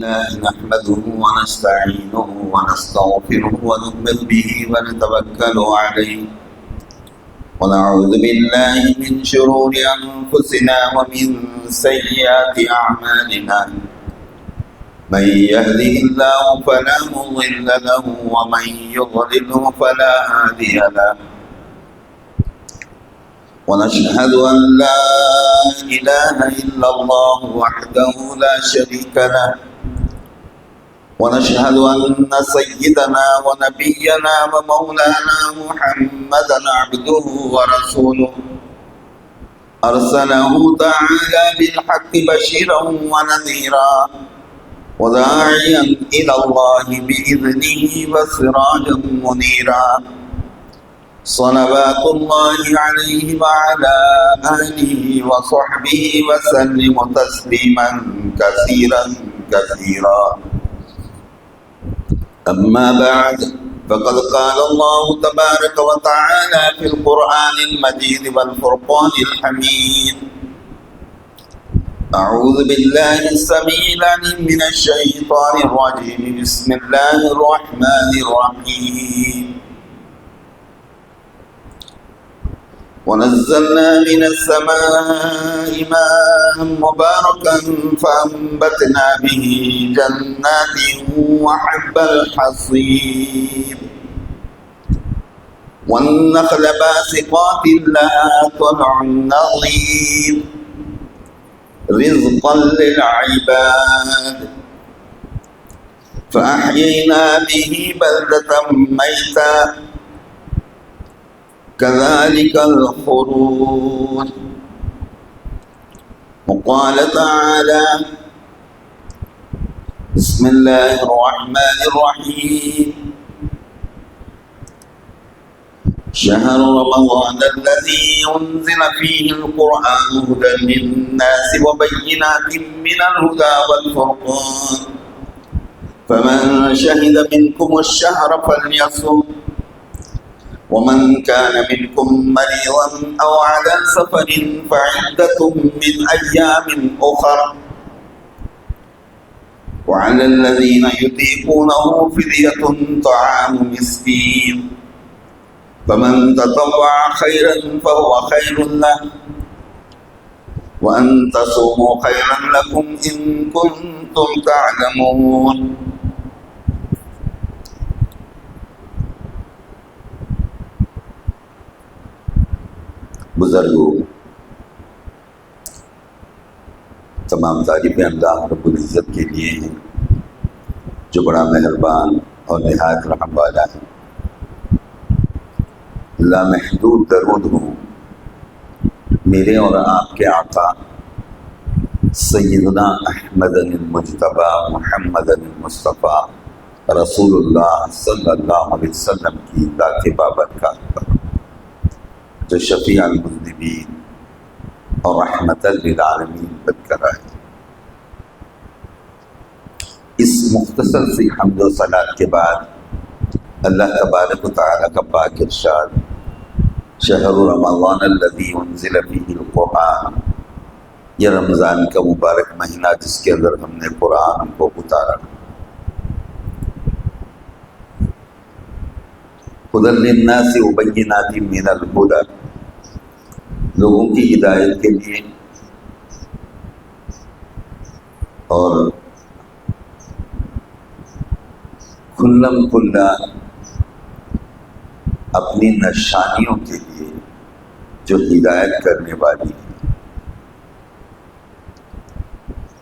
نحمده ونستعينه ونستغفره ونؤمن به ونتوكل عليه ونعوذ بالله من شرور أنفسنا ومن سيئات أعمالنا من يهده الله فلا مضل له ومن يضلله فلا هادي له ونشهد أن لا إله إلا الله وحده لا شريك له ونشهد أن سيدنا ونبينا ومولانا محمدا عبده ورسوله أرسله تعالى بالحق بشيرا ونذيرا وداعيا إلى الله بإذنه وسراجا منيرا صلوات الله عليه وعلى آله وصحبه وسلم تسليما كثيرا كثيرا أما بعد فقد قال الله تبارك وتعالى في القرآن المجيد والفرقان الحميد أعوذ بالله السميع العليم من الشيطان الرجيم بسم الله الرحمن الرحيم ونزلنا من السماء ماء مباركا فأنبتنا به جنات وحب الحصيد والنخل باسقات لها طلع نضيد رزقا للعباد فأحيينا به بلدة ميتا كذلك الخروج وقال تعالى بسم الله الرحمن الرحيم شهر رمضان الذي أنزل فيه القرآن هدى للناس وبينات من الهدى والفرقان فمن شهد منكم الشهر فليصم ومن كان منكم مريضا أو على سفر فعدة من أيام أخر وعلى الذين يطيقونه فدية طعام مسكين فمن تطوع خيرا فهو خير له وأن تصوموا خيرا لكم إن كنتم تعلمون بزرگوں، تمام تعریفیں اللہ رب العزت کے لیے ہیں جو بڑا مہربان اور نہایت رحم والا ہے۔ لامحدود درود ہوں میرے اور آپ کے آقا سیدنا احمد المجتبی محمد المصطفیٰ رسول اللہ صلی اللہ علیہ وسلم کی ذات بابرکات پر، جو شفیع المذنبین اور رحمت للعالمین بن کر آئے۔ اس مختصر سی حمد و صلات کے بعد اللہ تبارک و تعالیٰ کا پاک ارشاد شہر رمضان الذی انزل فیہ القرآن، یہ رمضان کا مبارک مہینہ جس کے اندر ہم نے قرآن کو اتارا، ہدی للناس وبینات من الہدی، لوگوں کی ہدایت کے لیے اور کھلم کھلا اپنی نشانیوں کے لیے جو ہدایت کرنے والی ہے،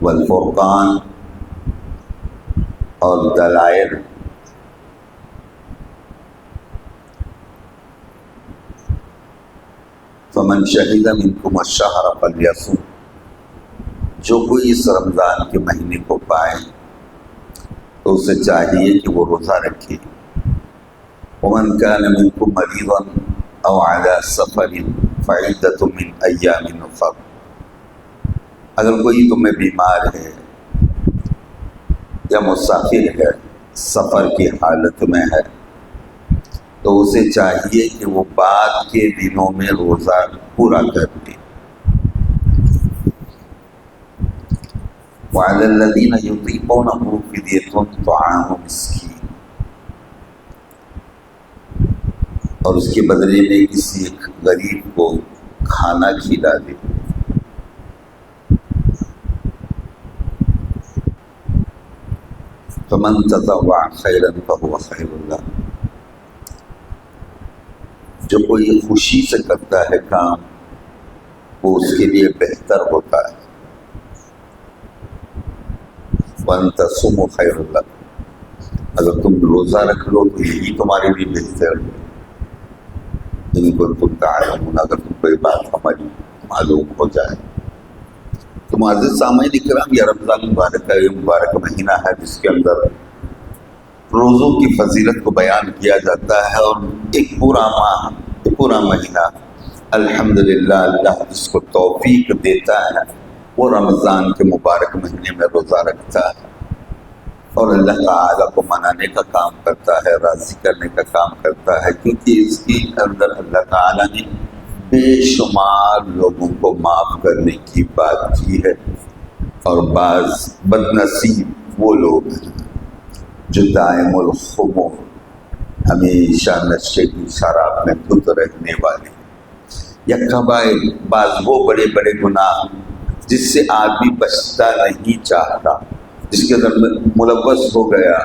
والفرقان اور دلائل، فمن شہد منکم الشہر فلیصم، جو کوئی اس رمضان کے مہینے کو پائے تو اسے چاہیے کہ وہ روزہ رکھے، ومن کان منکم مریضا او علی سفر فعدۃ من ایام اخر، اگر کوئی تمہیں بیمار ہے یا مسافر ہے، سفر کی حالت میں ہے، تو اسے چاہیے کہ وہ بعد کے دنوں میں روزہ پورا کر لے۔ وعلی الذین یطیقونہ فدیۃ طعام مسکین، اور اس کے بدلے میں کسی ایک غریب کو کھانا کھلا دے۔ فمن تطوع خیرا فهو خیر له، جو کوئی خوشی سے کرتا ہے کام وہ اس کے لیے بہتر ہوتا ہے۔ وَأَن تَصُومُوا خَيْرٌ لَكُمْ، اگر تم روزہ رکھ لو تو یہی تمہارے لیے بہتر ہے۔ ان کنتم تعلمون، اگر تم کو یہ بات ہماری معلوم ہو جائے۔ تو معزز سامعین کرام، یہ رمضان مبارک کا یہ مبارک مہینہ ہے جس کے اندر روزوں کی فضیلت کو بیان کیا جاتا ہے، اور ایک پورا ماہ، ایک پورا مہینہ الحمدللہ اللہ جس کو توفیق دیتا ہے وہ رمضان کے مبارک مہینے میں روزہ رکھتا ہے اور اللہ تعالیٰ کو منانے کا کام کرتا ہے، راضی کرنے کا کام کرتا ہے، کیونکہ اس کے اندر اللہ تعالیٰ نے بے شمار لوگوں کو معاف کرنے کی بات کی ہے، اور بعض بدنصیب وہ لوگ ہیں جو دائم الخمر، ہمیشہ نشے کی شراب میں دھت رہنے والے، یا کبائر، بعض وہ بڑے بڑے گناہ جس سے آدمی بچتا نہیں چاہتا، جس کے اندر ملوث ہو گیا،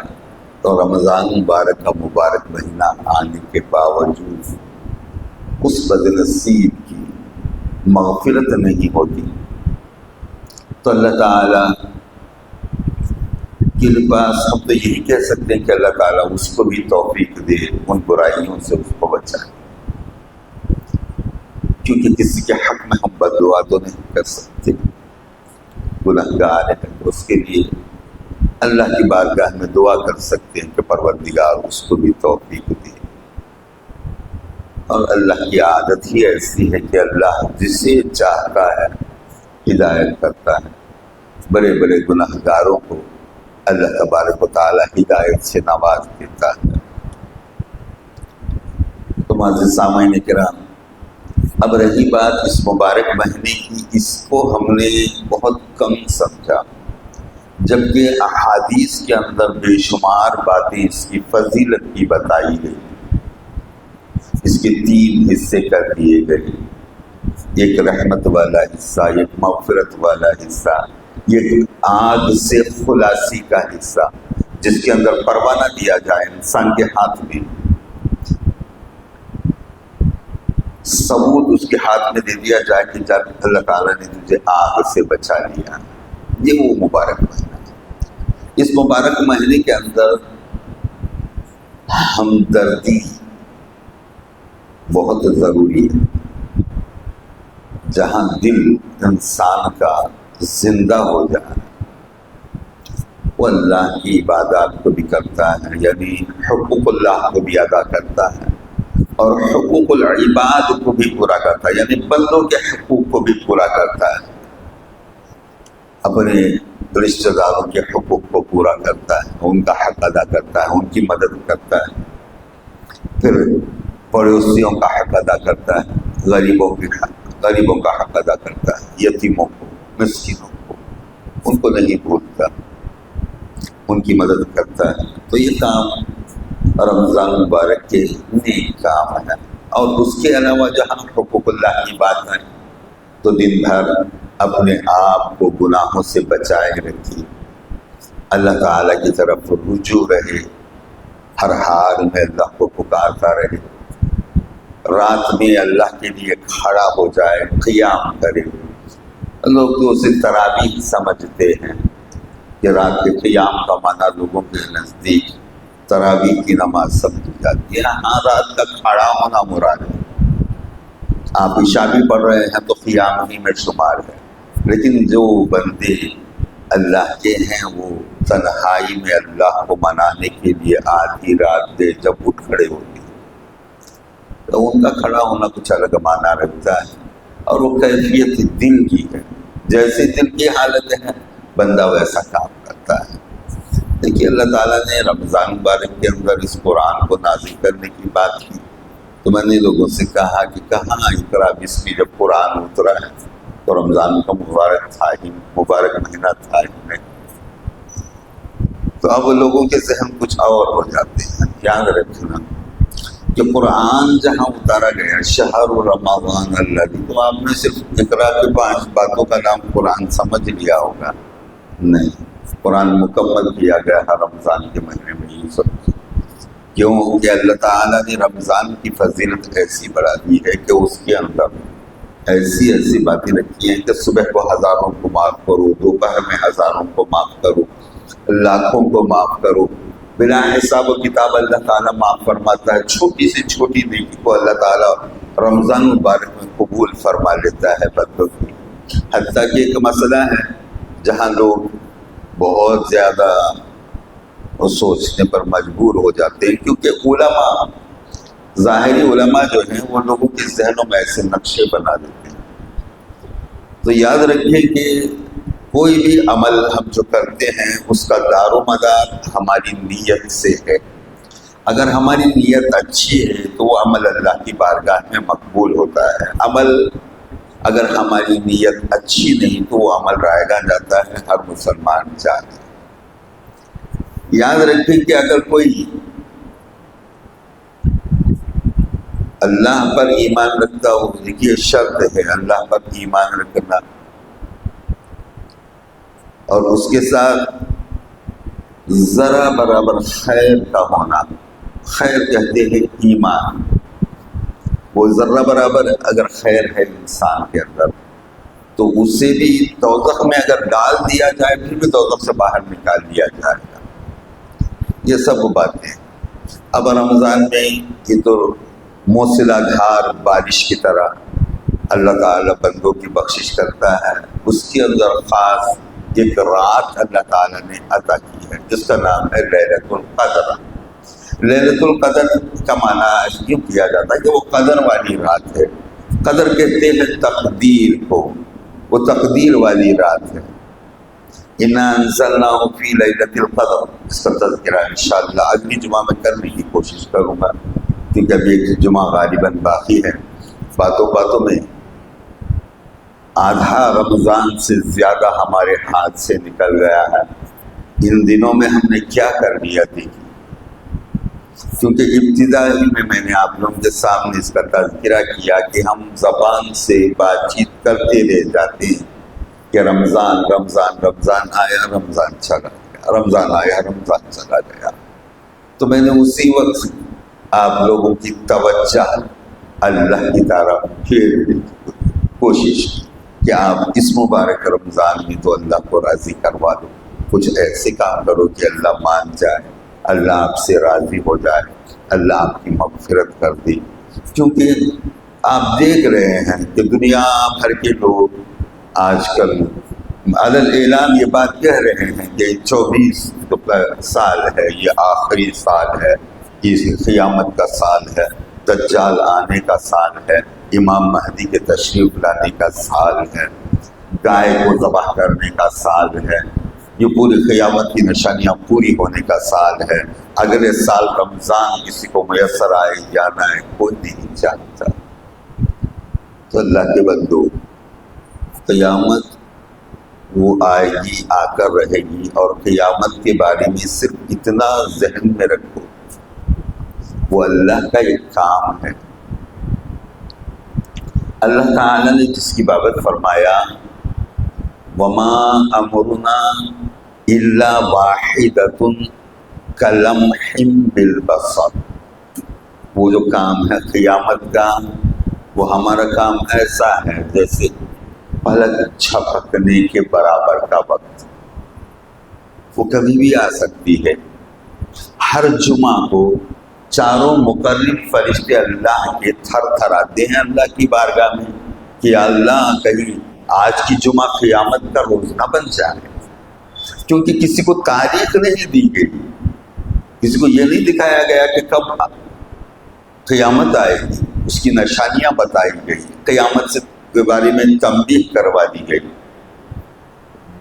تو رمضان مبارک کا مبارک مہینہ آنے کے باوجود اس بدنصیب کی مغفرت نہیں ہوتی۔ تو اللہ تعالیٰ کے پاس ہم تو یہی کہہ سکتے ہیں کہ اللہ تعالیٰ اس کو بھی توفیق دے، ان برائیوں سے اس کو بچائے، کیونکہ کسی کے حق میں ہم بد دعا تو نہیں کر سکتے، گنہگار ہے، تو اس کے لیے اللہ کی بارگاہ میں دعا کر سکتے ہیں کہ پروردگار اس کو بھی توفیق دے۔ اور اللہ کی عادت ہی ایسی ہے کہ اللہ جسے چاہتا ہے ہدایت کرتا ہے۔ بڑے بڑے گنہگاروں کو اللہ تبارک و تعالی ہدایت سے نواز دیتا ہے۔ تو معزز سامعین کرام، اب رہی بات اس مبارک مہینے کی، اس کو ہم نے بہت کم سمجھا، جبکہ احادیث کے اندر بے شمار باتیں اس کی فضیلت کی بتائی گئی، اس کے 3 حصے کر دیے گئے، ایک رحمت والا حصہ، ایک مغفرت والا حصہ، یہ آگ سے خلاصی کا حصہ جس کے اندر پروانہ دیا جائے انسان کے ہاتھ میں، ثبوت اس کے ہاتھ میں دے دیا جائے کہ جب اللہ تعالیٰ نے تجھے آگ سے بچا لیا۔ یہ وہ مبارک مہینہ ہے۔ اس مبارک مہینے کے اندر ہمدردی بہت ضروری ہے۔ جہاں دل انسان کا زندہ ہو جائے وہ اللہ کی عبادات کو بھی کرتا ہے، یعنی حقوق اللہ کو بھی ادا کرتا ہے، اور حقوق العباد کو بھی پورا کرتا ہے، یعنی بندوں کے حقوق کو بھی پورا کرتا ہے، اپنے رشتہ داروں کے حقوق کو پورا کرتا ہے، ان کا حق ادا کرتا ہے، ان کی مدد کرتا ہے، پھر پڑوسیوں کا حق ادا کرتا ہے، غریبوں کا حق ادا کرتا ہے، یتیموں کو، مسکینوں کو، ان کو نہیں بھولتا، ان کی مدد کرتا ہے۔ تو یہ کام رمضان مبارک کے نیک کام ہے، اور اس کے علاوہ جہاں حقوق اللہ کی بات ہے تو دن بھر اپنے آپ کو گناہوں سے بچائے رکھیے، اللہ تعالیٰ کی طرف رجوع رہے، ہر حال میں اللہ کو پکارتا رہے، رات میں اللہ کے لیے کھڑا ہو جائے، قیام کرے۔ لوگ تو اسے تراویح سمجھتے ہیں کہ رات کے قیام کا معنی لوگوں کے نزدیک تراویح کی نماز سمجھی جاتی ہے۔ ہاں، رات کا کھڑا ہونا مراد ہے، آپ عشاء بھی پڑھ رہے ہیں تو قیام ہی میں شمار ہے، لیکن جو بندے اللہ کے ہیں وہ تنہائی میں اللہ کو منانے کے لیے آدھی رات دے جب اٹھ کھڑے ہوتے ہیں تو ان کا کھڑا ہونا کچھ الگ معنی رکھتا ہے، اور وہ کیفیت دل کی ہے، جیسے دل کی حالت ہے بندہ ویسا کام کرتا ہے۔ دیکھیے، اللہ تعالیٰ نے رمضان مبارک کے اندر اس قرآن کو نازل کرنے کی بات کی تو میں نے لوگوں سے کہا کہ کہاں اقرا بسمی جب قرآن اترا ہے تو رمضان کا مبارک مہینہ تھا ہی نہیں۔ تو اب لوگوں کے ذہن کچھ اور ہو جاتے ہیں۔ یاد رکھنا کہ قرآن جہاں اتارا گیا شہر رمضان الذی، تو آپ نے صرف اقرا کے 5 باتوں کا نام قرآن سمجھ لیا ہوگا، نہیں، قرآن مکمل کیا گیا ہے رمضان کے مہینے میں یہ سب۔ کیوں کہ اللہ تعالیٰ نے رمضان کی فضیلت ایسی بڑھا دی ہے کہ اس کے اندر ایسی ایسی باتیں رکھی ہیں کہ صبح کو ہزاروں کو معاف کرو، دوپہر میں ہزاروں کو معاف کرو، لاکھوں کو معاف کرو، بلا حساب و کتاب اللہ تعالیٰ معاف فرماتا ہے۔ چھوٹی سے چھوٹی نیکی کو اللہ تعالیٰ رمضان مبارک میں قبول فرما لیتا ہے بندوں کی۔ حتیٰ کہ ایک مسئلہ ہے جہاں لوگ بہت زیادہ سوچنے پر مجبور ہو جاتے ہیں، کیونکہ علماء، ظاہری علماء جو ہیں وہ لوگوں کے ذہنوں میں ایسے نقشے بنا دیتے ہیں۔ تو یاد رکھیں کہ کوئی بھی عمل ہم جو کرتے ہیں اس کا دار و مدار ہماری نیت سے ہے۔ اگر ہماری نیت اچھی ہے تو وہ عمل اللہ کی بارگاہ میں مقبول ہوتا ہے۔ عمل اگر ہماری نیت اچھی نہیں تو وہ عمل رائگاں جاتا ہے، ہر مسلمان جاتا ہے۔ یاد رکھیں کہ اگر کوئی اللہ پر ایمان رکھتا ہو، دیکھیے شرط ہے اللہ پر ایمان رکھنا، اور اس کے ساتھ ذرا برابر خیر کا ہونا، خیر کہتے ہیں ایمان، وہ ذرہ برابر اگر خیر ہے انسان کے اندر تو اسے بھی دوزخ میں اگر ڈال دیا جائے پھر بھی دوزخ سے باہر نکال دیا جائے گا۔ یہ سب باتیں اب رمضان میں یہ تو موسلا دھار بارش کی طرح اللہ تعالیٰ بندوں کی بخشش کرتا ہے۔ اس کے اندر خاص ایک رات اللہ تعالیٰ نے عطا کی ہے جس کا نام ہے لیلۃ القدر۔ لیلۃ القدر کا معنی یوں کیا جاتا ہے کہ وہ قدر والی رات ہے۔ قدر کہتے ہیں تقدیر کو، وہ تقدیر والی رات ہے۔ اِنَّا أَنزَلْنَاهُ فِي لَيْلَةِ الْقَدْرِ، اس کا تذکرہ انشاءاللہ اگلی جمعہ میں کرنے کی کوشش کروں گا، کیونکہ ابھی ایک جمعہ غالباً باقی ہے۔ باتوں میں آدھا رمضان سے زیادہ ہمارے ہاتھ سے نکل گیا ہے۔ ان دنوں میں ہم نے کیا کر لیا دیکھی، کیونکہ ابتدائی میں نے آپ لوگوں کے سامنے اس کا تذکرہ کیا کہ ہم زبان سے بات چیت کرتے رہ جاتے ہیں کہ رمضان رمضان رمضان آیا، رمضان چلا گیا، رمضان آیا، رمضان چلا گیا۔ تو میں نے اسی وقت آپ لوگوں کی توجہ اللہ کی طرف پھیر کوشش کی کہ آپ اس مبارک رمضان میں تو اللہ کو راضی کروا دو، کچھ ایسے کام کرو کہ اللہ مان جائے، اللہ آپ سے راضی ہو جائے، اللہ آپ کی مغفرت کر دے۔ کیونکہ آپ دیکھ رہے ہیں کہ دنیا بھر کے لوگ آج کل عدل اعلان یہ بات کہہ رہے ہیں کہ 24 سال ہے، یہ آخری سال ہے، یہ قیامت کا سال ہے، دجال آنے کا سال ہے، امام مہدی کے تشریف لانے کا سال ہے، گائے کو ذبح کرنے کا سال ہے، یہ پوری قیامت کی نشانیاں پوری ہونے کا سال ہے۔ اگلے سال رمضان کسی کو میسر آئے یا نہ آئے کوئی نہیں جانتا۔ تو اللہ کے بندو، قیامت وہ آئے گی، آ کر رہے گی، اور قیامت کے بارے میں صرف اتنا ذہن میں رکھو، وہ اللہ کا ایک کام ہے۔ اللہ تعالیٰ نے جس کی بابت فرمایا وَمَا أَمْرُنَا إِلَّا وَاحِدَةٌ كَلَمْحٍ بِالْبَصَرِ، وہ جو کام ہے قیامت کا، وہ ہمارا کام ایسا ہے جیسے پلک جھپکنے کے برابر کا وقت، وہ کبھی بھی آ سکتی ہے۔ ہر جمعہ کو چاروں مقرب فرشتے اللہ کے تھر تھر آتے ہیں اللہ کی بارگاہ میں کہ اللہ کہیں آج کی جمعہ قیامت کا روز نہ بن جائے، کیونکہ کسی کو تاریخ نہیں دی گئی، کسی کو یہ نہیں دکھایا گیا کہ کب قیامت آئے گی، اس کی نشانیاں بتائی گئی، قیامت کے بارے میں تنبیہ کروا دی گئی،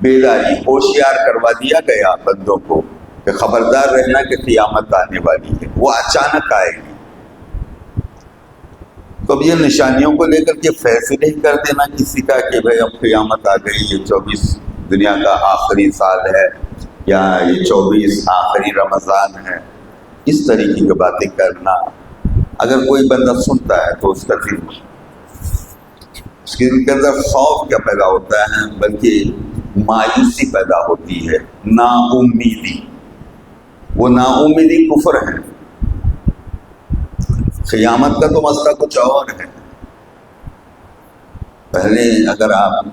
بیداری ہوشیار کروا دیا گیا بندوں کو کہ خبردار رہنا کہ قیامت آنے والی ہے، وہ اچانک آئے گی۔ تو اب یہ نشانیوں کو لے کر کے فیصلے ہی کر دینا کسی کا کہ بھائی اب قیامت آ گئی، یہ 24 دنیا کا آخری سال ہے، یا یہ 24 آخری رمضان ہے، اس طریقے کی باتیں کرنا، اگر کوئی بندہ سنتا ہے تو اس کا دل، اس کے دل کے اندر خوف کیا پیدا ہوتا ہے، بلکہ مایوسی پیدا ہوتی ہے، نا امیدی۔ وہ نا امیدی کفر ہے۔ قیامت کا تو مسئلہ کچھ اور ہے۔ پہلے اگر آپ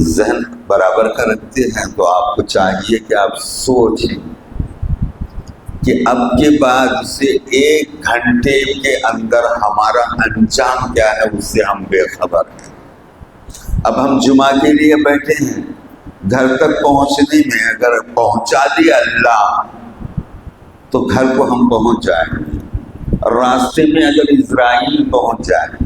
ذہن برابر کا رکھتے ہیں تو آپ کو چاہیے کہ آپ سوچیں کہ اب کے بعد سے 1 گھنٹے کے اندر ہمارا انجام کیا ہے، اس سے ہم بے خبر ہیں۔ اب ہم جمعہ کے لیے بیٹھے ہیں، گھر تک پہنچنے میں اگر پہنچا دیا اللہ تو گھر کو ہم پہنچ جائیں گے، راستے میں اگر اسرائیل پہنچ جائے،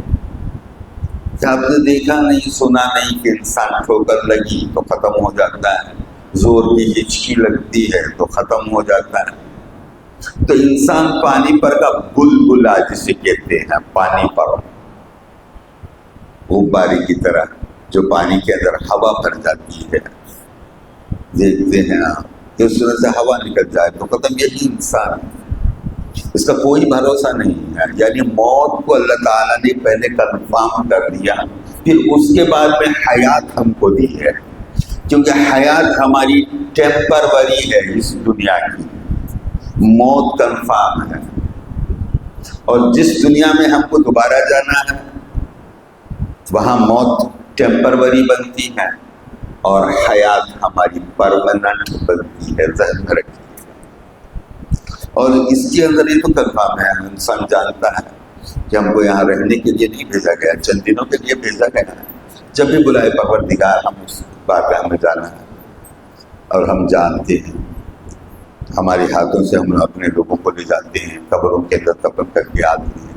کہ آپ نے دیکھا نہیں سنا نہیں کہ انسان ٹھوکر لگی تو ختم ہو جاتا ہے، زور کی ہچکی لگتی ہے تو ختم ہو جاتا ہے۔ تو انسان پانی پر کا بلبلا جسے کہتے ہیں، پانی پر غبارے کی طرح جو پانی کے اندر ہوا بھر جاتی ہے، دیکھتے ہیں آپ کہ اس طرح سے ہوا نکل جائے تو ختم۔ یہی انسان، اس کا کوئی بھروسہ نہیں ہے۔ یعنی موت کو اللہ تعالیٰ نے پہلے کنفرم کر دیا، پھر اس کے بعد میں حیات ہم کو دی ہے، کیونکہ حیات ہماری ٹیمپروری ہے اس دنیا کی، موت کنفرم ہے، اور جس دنیا میں ہم کو دوبارہ جانا ہے وہاں موت ٹیمپروری بنتی ہے اور حیات ہماری پرماننٹ بنتی ہے، ذہن میں رکھیے۔ اور اس کے اندر یہ تو کنفرم ہے، انسان جانتا ہے کہ ہم کو یہاں رہنے کے لیے نہیں بھیجا گیا، چند دنوں کے لیے بھیجا گیا ہے، جب بھی بلائے پروردگار ہم اس بارگاہ میں جانا ہے۔ اور ہم جانتے ہیں، ہمارے ہاتھوں سے ہم اپنے لوگوں کو لے جاتے ہیں، قبروں کے اندر دفن کر کے آتے ہیں،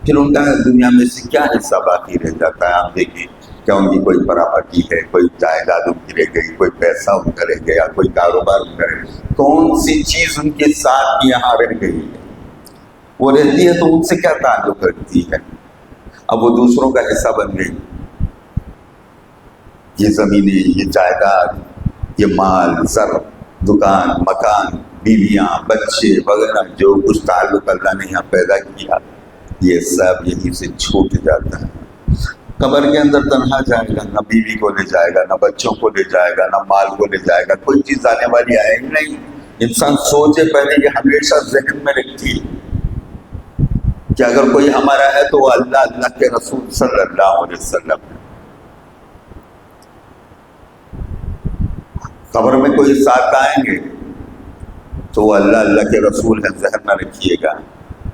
پھر ان کا دنیا میں سے کیا حصہ باقی رہ جاتا ہے؟ آپ دیکھیں، کیا ان کی کوئی پراپرٹی ہے، کوئی جائیداد ان کی رہ گئی، کوئی پیسہ ان کا رہ گیا، کوئی کاروبار ان کا رہ گیا، کون سی چیز ان کے ساتھ یہاں رہ گئی ہے؟ وہ رہتی ہے تو ان سے کیا تعلق رکھتی ہے؟ اب وہ دوسروں کا حصہ بن گئی، یہ زمینیں، یہ جائیداد، یہ مال زر، دکان، مکان، بیویاں، بچے وغیرہ، جو کچھ تعلق اللہ نے یہاں پیدا کیا، یہ سب یہیں سے چھوٹ جاتا ہے۔ قبر کے اندر تنہا جائے گا، نہ بیوی کو لے جائے گا، نہ بچوں کو لے جائے گا، نہ مال کو لے جائے گا، کوئی چیز آنے والی آئے گی نہیں۔ انسان سوچے پہلے، یہ ہمیشہ ذہن میں رکھیے کہ اگر کوئی ہمارا ہے تو وہ اللہ کے رسول صلی اللہ علیہ وسلم ہے۔ قبر میں کوئی ساتھ آئیں گے تو وہ اللہ کے رسول ہیں، ذہن میں رکھیے گا،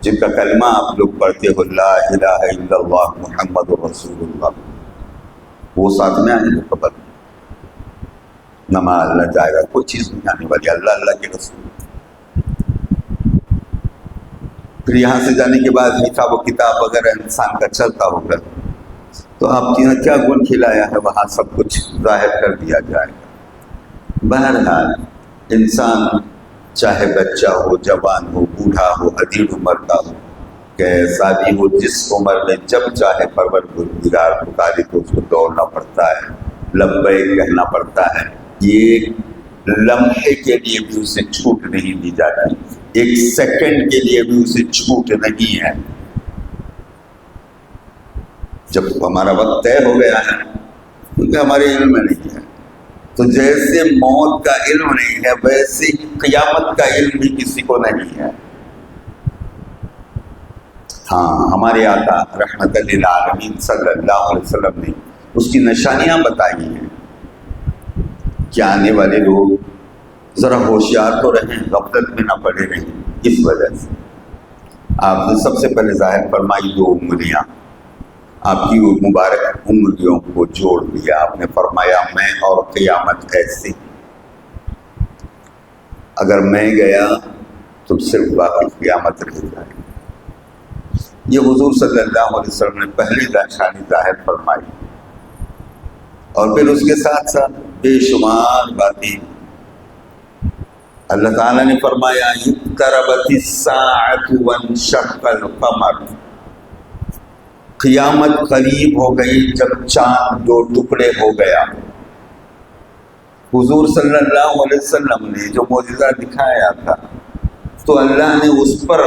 جن کا کلمہ آپ لوگ پڑھتے ہو، لا الہ الا اللہ محمد رسول اللہ، وہ ساتھ میں آئیں گے قبر میں، نہ مال نہ جائے گا، کوئی چیز نہیں آنے والی، اللہ کے رسول۔ پھر یہاں سے جانے کے بعد حساب و کتاب وغیرہ انسان کا چلتا ہوگا، تو آپ کے یہاں کیا گن کھلایا ہے وہاں سب کچھ ظاہر کر دیا جائے گا۔ بہرحال انسان چاہے بچہ ہو، جوان ہو، بوڑھا ہو، ادھیڑ عمر کا ہو، کیسا بھی ہو، جس عمر میں جب چاہے پروردگار پکارے تو اس کو دوڑنا پڑتا ہے، لبیک کہنا پڑتا ہے۔ یہ لمحے کے لیے بھی اسے چھوٹ نہیں دی جاتی، 1 سیکنڈ کے لیے بھی اسے چھوٹ نہیں ہے۔ جب ہمارا وقت طے ہو گیا ہے، کیونکہ ہمارے علم میں نہیں ہے، تو جیسے موت کا علم نہیں ہے ویسے قیامت کا علم بھی کسی کو نہیں ہے۔ ہاں، ہمارے آقا رحمت للعالمین صلی اللہ علیہ وسلم نے اس کی نشانیاں بتائی ہیں کہ آنے والے لوگ ذرا ہوشیار تو رہیں، غفلت میں نہ پڑے رہیں۔ اس وجہ سے آپ نے سب سے پہلے ظاہر فرمائی 2 انگلیاں، آپ کی مبارک انگلیوں کو جوڑ دیا، آپ نے فرمایا میں اور قیامت ایسے، اگر میں گیا تو صرف باقی قیامت رہ جائے گی۔ یہ حضور صلی اللہ علیہ وسلم نے پہلی نشانی ظاہر فرمائی، اور پھر اس کے ساتھ ساتھ بے شمار باتیں اللہ تعالیٰ نے فرمایا اقتربت الساعۃ وانشق القمر، قیامت قریب ہو گئی جب چاند دو ٹکڑے ہو گیا. حضور صلی اللہ علیہ وسلم نے جو معجزہ دکھایا تھا تو اللہ نے اس پر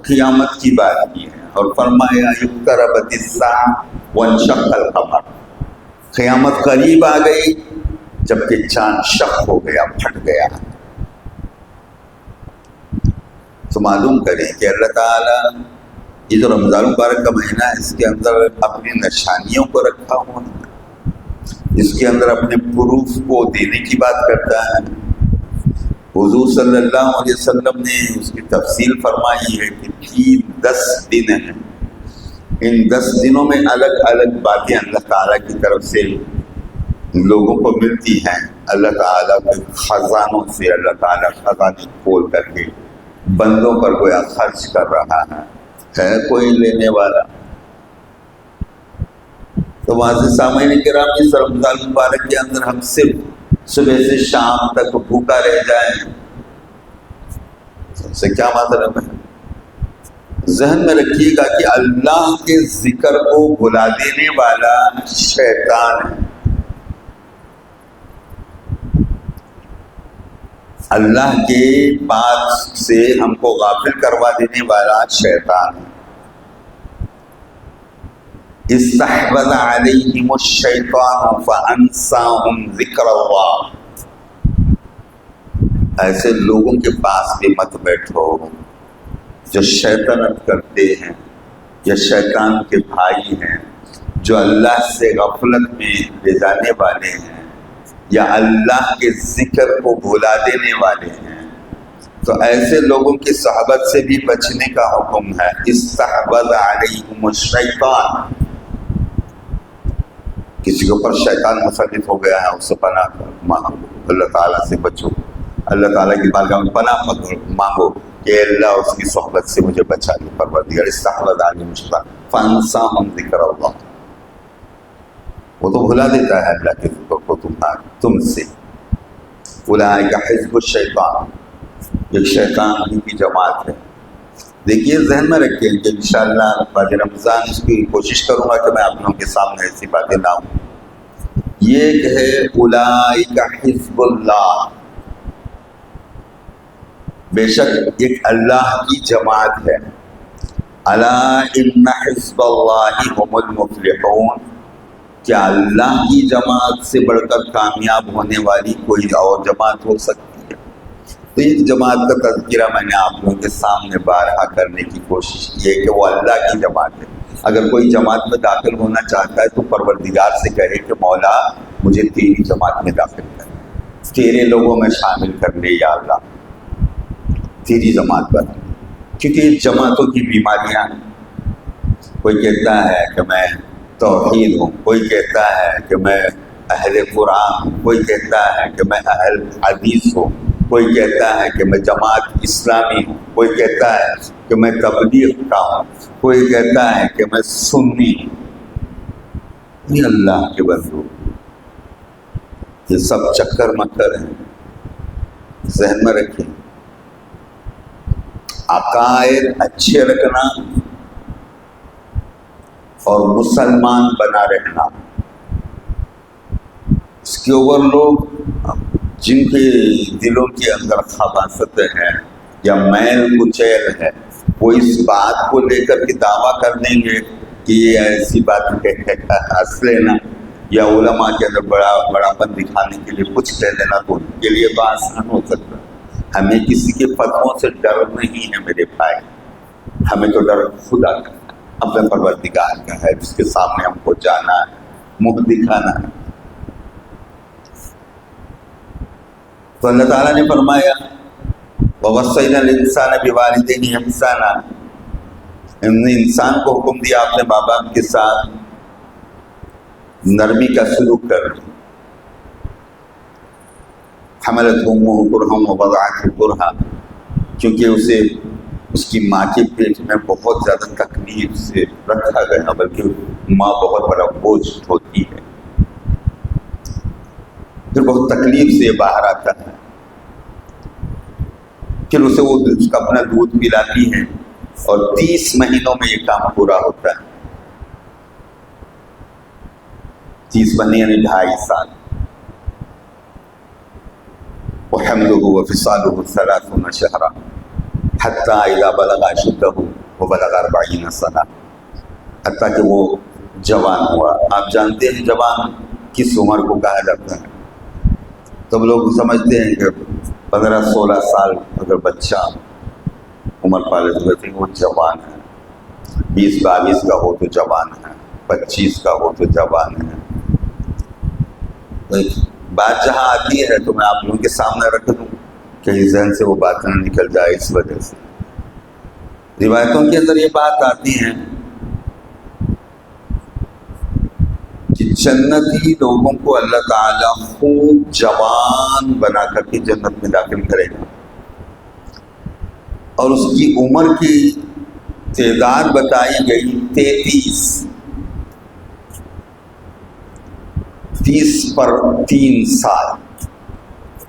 قیامت کی بات کی ہے اور فرمایا اقتربت الساعہ وانشق القمر. قیامت قریب آ گئی جبکہ چاند شق ہو گیا، پھٹ گیا. تو معلوم کریں کہ اللہ تعالیٰ یہ جو رمضان مبارک کا مہینہ ہے اس کے اندر اپنی نشانیوں کو رکھا ہوا ہے، اس کے اندر اپنے پروف کو دینے کی بات کرتا ہے. حضور صلی اللہ علیہ وسلم نے اس کی تفصیل فرمائی ہے کہ 10 دن ہیں، ان 10 دنوں میں الگ الگ باتیں اللہ تعالیٰ کی طرف سے لوگوں کو ملتی ہیں. اللہ تعالیٰ کے خزانوں سے اللہ تعالیٰ خزانے کھول کر کے بندوں پر گویا خرچ کر رہا ہے کوئی لینے والا. تو معزز سامعین کرام، اس رمضان مبارک کے اندر ہم صرف صبح سے شام تک بھوکا رہ جائیں، اس سے کیا مطلب ہے؟ ذہن میں رکھیے گا کہ اللہ کے ذکر کو بھلا دینے والا شیطان ہے. اللہ کے بات سے ہم کو غافل کروا دینے والا شیطان ہے. استحوذ علیہم الشیطان فانساہم ذکر اللہ. ایسے لوگوں کے پاس بھی مت بیٹھو جو شیطنت کرتے ہیں یا شیطان کے بھائی ہیں، جو اللہ سے غفلت میں لے جانے والے ہیں یا اللہ کے ذکر کو بھلا دینے والے ہیں. تو ایسے لوگوں کی صحبت سے بھی بچنے کا حکم ہے. استحوذ علیہم الشیطان. کسی کے اوپر شیطان مسلط ہو گیا ہے، اس سے پناہ مانگو، اللہ تعالیٰ سے بچو، اللہ تعالیٰ کی بارگاہ میں پناہ مانگو کہ اللہ اس کی صحبت سے مجھے بچا لے. پروردگار استحوذ علیہم الشیطان فانساہم ذکر اللہ. وہ تو بھلا دیتا ہے اللہ کے ذکر کو تم سے. اولئک حزب الشیطان، ایک شیطان ہی کی جماعت ہے. دیکھیے ذہن میں رکھیں کہ انشاءاللہ بعد رمضان اس کی کوشش کروں گا کہ میں آپ لوگوں کے سامنے ایسی باتیں لاؤں. یہ ایک ہے اولئک حزب اللہ، بے شک ایک اللہ کی جماعت ہے. الا ان حزب اللہ هم المفلحون. کیا اللہ کی جماعت سے بڑھ کر کامیاب ہونے والی کوئی اور جماعت ہو سکتی ہے؟ تو اس جماعت کا تذکرہ میں نے آپ لوگوں کے سامنے بارہا کرنے کی کوشش کی ہے کہ وہ اللہ کی جماعت ہے. اگر کوئی جماعت میں داخل ہونا چاہتا ہے تو پروردگار سے کہے کہ مولا مجھے تیری جماعت میں داخل کر، تیرے لوگوں میں شامل کر لے یا اللہ، تیری جماعت پر. کیونکہ یہ جماعتوں کی بیماریاں ہیں. کوئی کہتا ہے کہ میں توحید ہوں، کوئی کہتا ہے کہ میں اہل قرآن ہوں، کوئی کہتا ہے کہ میں اہل حدیث ہوں، کوئی کہتا ہے کہ میں جماعت اسلامی ہوں، کوئی کہتا ہے کہ میں تبلیغ کا ہوں، کوئی کہتا ہے کہ میں سنی ہوں. یہ اللہ کے بندو، یہ سب چکر مکر ہیں. ذہن میں رکھیں، عقائد اچھے رکھنا اور مسلمان بنا رہنا، اس کے اوپر لوگ جن کے دلوں کے اندر خباثت ہے یا میل کچیل ہے، وہ اس بات کو لے کر کے دعویٰ کر دیں گے کہ یہ ایسی بات ہنس لینا یا علماء کے اندر بڑا پن دکھانے کے لیے کچھ کہہ دینا تو ان کے لیے بات آسان ہو سکتا ہے. ہمیں کسی کے فتووں سے ڈر نہیں ہے میرے بھائی، ہمیں تو ڈر خدا کا اپنے پروردگار کا ہے جس کے سامنے ہم کو جانا ہے، منہ دکھانا ہے. تو اللہ تعالیٰ نے فرمایا وَوَصَّيْنَا الْإِنسَانَ بِوَالِدَيْهِ إِحْسَانًا. ہم نے انسان کو حکم دیا اپنے ماں باپ کے ساتھ نرمی کا سلوک کرنا. حملتہ امہ کرہا ووضعتہ کرہا، کیونکہ اس کی ماں کے پیٹ میں بہت زیادہ تکلیف سے رکھا گیا، بلکہ ماں بہت بڑا بوجھ ہوتی ہے، پھر بہت تکلیف سے باہر آتا ہے، پھر اسے وہ اس کا اپنا دودھ پلاتی ہے اور 30 مہینوں میں یہ کام پورا ہوتا ہے. 30 بننے یعنی 2.5 سال. وحمله وفصاله 30 شهرا حتى اذا بلغ اشده وبلغ 40 سنة، حتیٰ کہ وہ جوان ہوا. آپ جانتے ہیں جوان کس عمر کو کہا جاتا ہے؟ تو لوگ سمجھتے ہیں کہ 15-16 سال اگر بچہ عمر پالے ہوئے تھے وہ جوان ہے، 20-22 کا ہو تو جوان ہے، 25 کا ہو تو جوان ہے. بات جہاں آتی ہے تو میں آپ لوگوں کے سامنے رکھ دوں کہ ذہن سے وہ بات نہ نکل جائے. اس وجہ سے روایتوں کے اندر یہ بات آتی ہے کہ جنتی لوگوں کو اللہ تعالیٰ خوب جوان بنا کر کے جنت میں داخل کرے گا، اور اس کی عمر کی تعداد بتائی گئی 30 پر 3 سال،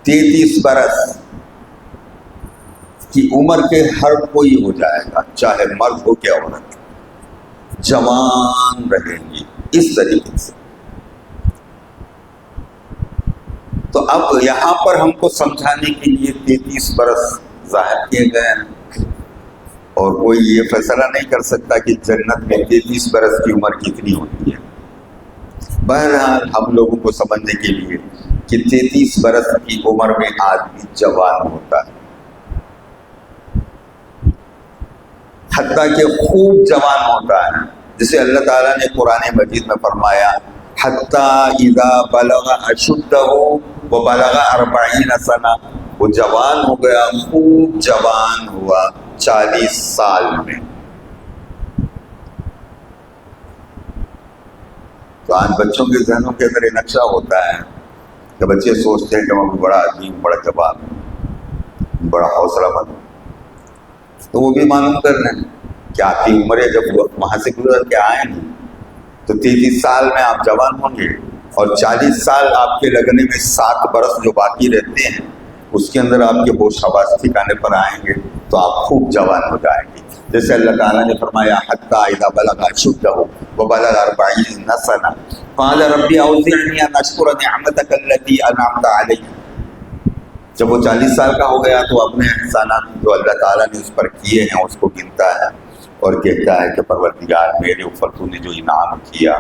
33 برس کی عمر کے ہر کوئی ہو جائے گا، چاہے مرد ہو کیا عورت، جوان رہیں گی اس طریقے سے. تو اب یہاں پر ہم کو سمجھانے کے لیے 33 برس ظاہر کیے گئے ہیں، اور کوئی یہ فیصلہ نہیں کر سکتا کہ جنت میں 33 برس کی عمر کتنی ہوتی ہے. بہرحال ہم لوگوں کو سمجھنے کے لیے کہ 33 برس کی عمر میں آدمی جوان ہوتا ہے، حتیٰ کہ خوب جوان ہوتا ہے. جسے اللہ تعالیٰ نے قرآن مجید میں فرمایا حتیٰ اذا بلغ اشدہ وبلغ 40 سنہ، وہ جوان ہو گیا، خوب جوان ہوا 40 سال میں. تو آج بچوں کے ذہنوں کے اندر یہ نقشہ ہوتا ہے کہ بچے سوچتے ہیں کہ میں بڑا آدمی ہوں، بڑا جوان ہوں، بڑا حوصلہ مند ہوں. تو وہ بھی معلوم کر رہے ہیں کہ آپ کی عمریں جب وہاں سے گزر کے آئیں گی تو 33 سال میں آپ جوان ہوں گے، اور 40 سال آپ کے لگنے میں 7 برس جو باقی رہتے ہیں اس کے اندر آپ کے ہوش حواس ٹھکانے پر آئیں گے تو آپ خوب جوان ہو جائیں گے. جیسے اللہ تعالیٰ نے فرمایا حتیٰ اذا بلغ اشدہ وبلغ 40 سنہ قال رب اوزعنی ان اشکر نعمتک التی انعمت علی. جب وہ 40 سال کا ہو گیا تو اپنے احسانات جو اللہ تعالیٰ نے اس پر کیے ہیں اس کو گنتا ہے اور کہتا ہے کہ پروردگار میرے اوپر تو نے جو انعام کیا،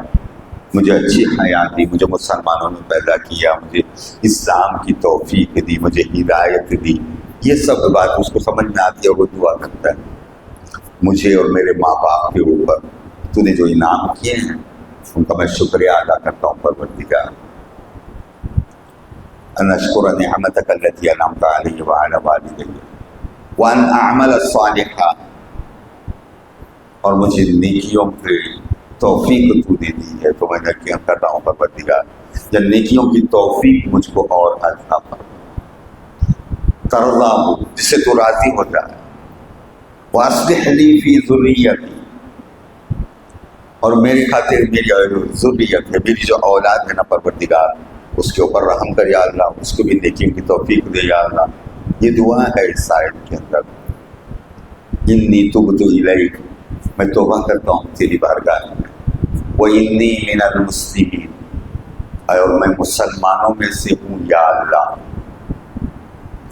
مجھے اچھی حیات دی، مجھے مسلمانوں میں پیدا کیا، مجھے اسلام کی توفیق دی، مجھے ہدایت دی، یہ سب بات اس کو سمجھ میں آتی ہے. وہ دعا کرتا ہے مجھے اور میرے ماں باپ کے اوپر تو نے جو انعام کیے ہیں ان کا میں شکریہ ادا کرتا ہوں پروردگار. ان اشکر نعمتک التی انعمت علی وعلی والدی وان اعمل صالحا، اور مجھے نیکیوں کی توفیق تو دے دی ہے تو میں نیکیاں کر رہا ہوں پروردگار، یا نیکیوں کی توفیق مجھ کو اور عطا فرما، ترضا ہو جسے تو راضی ہو جائے. واصلح لی فی ذریتی، اور میری خاطر میری ذریت ہے، میری جو اولاد ہے نا پروردگار اس کے اوپر رحم کر یا اللہ، اس کو بھی نیکیوں کی توفیق دے یا اللہ. یہ دعا ہے اس آیت کے اندر. انی تبت الیک، میں توبہ کرتا ہوں تیری بارگاہ میں. وانی من المسلمین، اور میں مسلمانوں میں سے ہوں یا اللہ.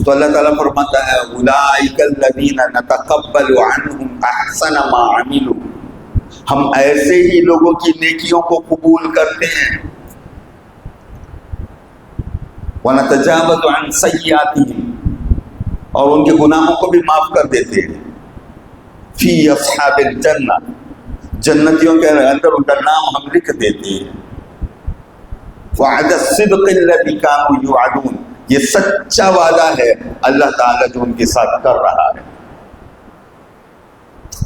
تو اللہ تعالیٰ فرماتا ہے اولئک الذین نتقبل عنہم احسن ما عملوا، ہم ایسے ہی لوگوں کی نیکیوں کو قبول کرتے ہیں. ونتجاوز عن سیئاتہم، اور ان کے گناہوں کو بھی معاف کر دیتے ہیں. فی اصحاب الجنہ، جنتیوں کے اندر ان کا نام ہم لکھ دیتے ہیں. وعد الصدق الذی کانوا یوعدون، یہ سچا وعدہ ہے اللہ تعالیٰ جو ان کے ساتھ کر رہا ہے.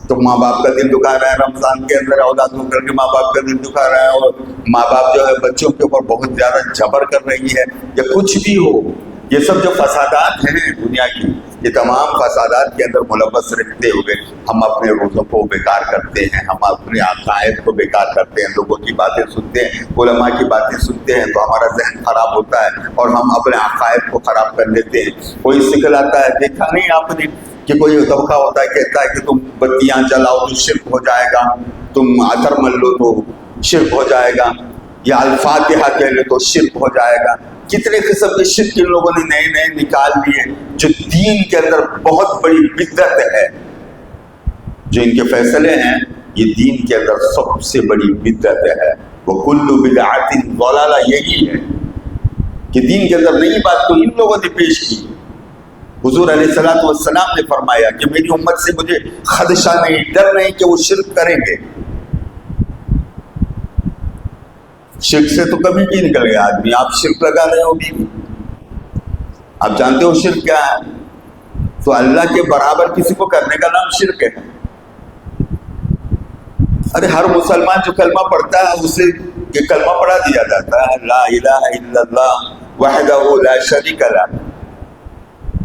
تو ماں باپ کا دل دکھا رہا ہے رمضان کے اندر، اولاد ہو کر کے ماں باپ کا دل دکھا رہا ہے، اور ماں باپ جو ہے بچوں کے اوپر بہت زیادہ جبر کر رہی ہے، یا کچھ بھی ہو. یہ سب جو فسادات ہیں دنیا کی، یہ تمام فسادات کے اندر ملوث رہتے ہوئے ہم اپنے روزوں کو بیکار کرتے ہیں، ہم اپنے عقائد کو بیکار کرتے ہیں، لوگوں کی باتیں سنتے ہیں، علماء کی باتیں سنتے ہیں تو ہمارا ذہن خراب ہوتا ہے اور ہم اپنے عقائد کو خراب کر لیتے ہیں. کوئی سکھلاتا ہے، دیکھا نہیں آپ نے کہ کوئی طبقہ ہوتا ہے کہتا ہے کہ تم بتیاں جلاؤ تو شرک ہو جائے گا، تم عطر مل لو تو شرک ہو جائے گا. یا الفاتحہ کہہ لے تو شرک ہو جائے گا. کتنے قسم کے شرک ان لوگوں نے نئے نئے نکال لیے جو دین کے اندر بہت بڑی بدعت ہے. جو ان کے فیصلے ہیں یہ دین کے اندر سب سے بڑی بدعت ہے. وہ کل بدعت ضلالہ یہی ہے کہ دین کے اندر نئی بات تو ان لوگوں نے پیش کی. حضور علیہ الصلوۃ والسلام نے فرمایا کہ میری امت سے مجھے خدشہ نہیں، ڈر نہیں کہ وہ شرک کریں گے. شرک سے تو کبھی بھی نکل گیا آدمی. آپ شرک لگا رہے ہو بھی، آپ جانتے ہو شرک کیا ہے؟ تو اللہ کے برابر کسی کو کرنے کا نام شرک ہے. ارے ہر مسلمان جو کلمہ پڑھتا ہے اسے یہ کلمہ پڑھا دیا جاتا ہے، لا الہ الا اللہ وحدہ لا شریک لہ.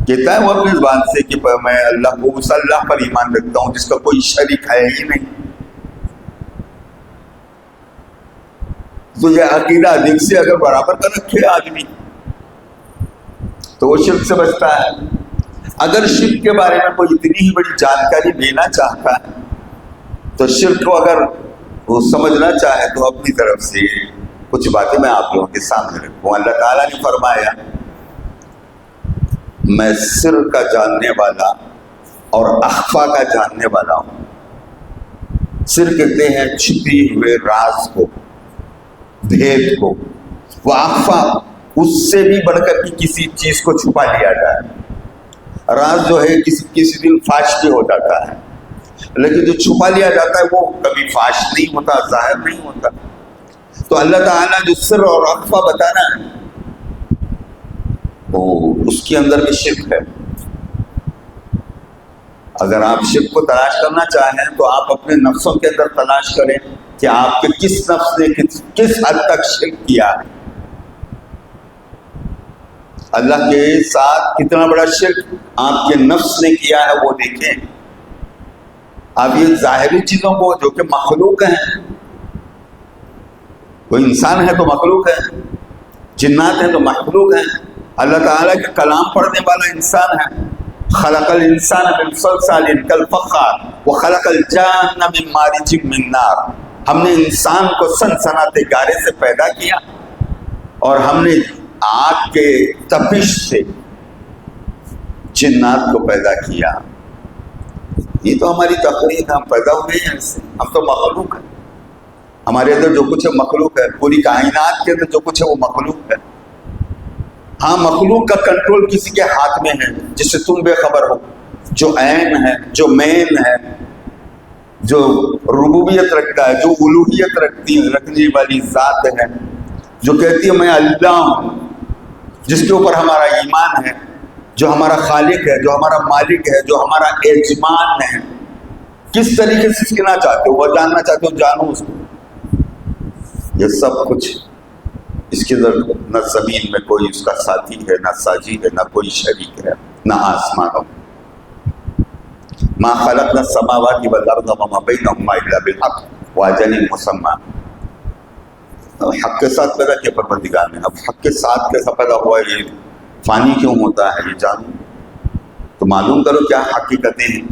کہتا ہے وہ اپنی زبان سے کہ میں اللہ کو، اس اللہ پر ایمان رکھتا ہوں جس کا کوئی شریک ہے ہی نہیں. تو یہ عقیدہ دل سے اگر برابر کر رکھے آدمی تو وہ شرک سے بچتا ہے. اگر شرک کے بارے میں کوئی اتنی ہی بڑی جانکاری دینا چاہتا ہے تو شرک کو اگر وہ سمجھنا چاہے تو اپنی طرف سے کچھ باتیں میں آپ لوگوں کے سامنے رکھوں. اللہ تعالیٰ نے فرمایا میں سر کا جاننے والا اور اخفا کا جاننے والا ہوں. سر کہتے ہیں چھپی ہوئے راز کو، بھید کو. وہ اخفا اس سے بھی بڑھ کر کے کسی چیز کو چھپا لیا جائے. راز جو ہے کسی دن فاش بھی ہو جاتا ہے، لیکن جو چھپا لیا جاتا ہے وہ کبھی فاش نہیں ہوتا، ظاہر نہیں ہوتا. تو اللہ تعالیٰ جو سر اور اخفا بتانا ہے وہ اس کے اندر بھی شرک ہے. اگر آپ شرک کو تلاش کرنا چاہیں تو آپ اپنے نفسوں کے اندر تلاش کریں کہ آپ کے کس نفس نے کس حد تک شرک کیا ہے. اللہ کے ساتھ کتنا بڑا شرک آپ کے نفس نے کیا ہے وہ دیکھیں. آپ یہ ظاہری چیزوں کو جو کہ مخلوق ہیں، کوئی انسان ہے تو مخلوق ہے، جنات ہیں تو مخلوق ہیں. اللہ تعالیٰ کے کلام پڑھنے والا انسان ہے. خلق الانسان من صلصال کالفخار وخلق الجان من مارج من نار. ہم نے انسان کو سنسناتے گارے سے پیدا کیا اور ہم نے آگ کے تپش سے جنات کو پیدا کیا. یہ تو ہماری تقریر ہے، ہم پیدا ہوئے ہیں اس سے. ہم تو مخلوق ہیں، ہمارے اندر جو کچھ ہے مخلوق ہے. پوری کائنات کے اندر جو کچھ ہے وہ مخلوق ہے. ہاں مخلوق کا کنٹرول کسی کے ہاتھ میں ہے جس سے تم بے خبر ہو. جو عین ہے، جو مین ہے، جو ربوبیت رکھتا ہے، جو الوہیت رکھنے والی ذات ہے، جو کہتی ہے میں اللہ ہوں، جس کے اوپر ہمارا ایمان ہے، جو ہمارا خالق ہے، جو ہمارا مالک ہے، جو ہمارا یجمان ہے. کس طریقے سے سیکھنا چاہتے ہو، وہ جاننا چاہتے ہو، جانو اس کو. یہ سب کچھ اس کے اندر نہ زمین میں کوئی اس کا ساتھی ہے، نہ ساجی ہے، نہ کوئی شریک ہے، نہ آسمانوں. ما خلقنا السماوات والارض وما بینہما الا بالحق واجل مسمى. حق کے ساتھ پیدا کیا پروردگار نے. اب حق کے ساتھ کیسا پیدا ہوا، یہ فانی کیوں ہوتا ہے، یہ جانو تو معلوم کرو کیا حقیقتیں ہیں.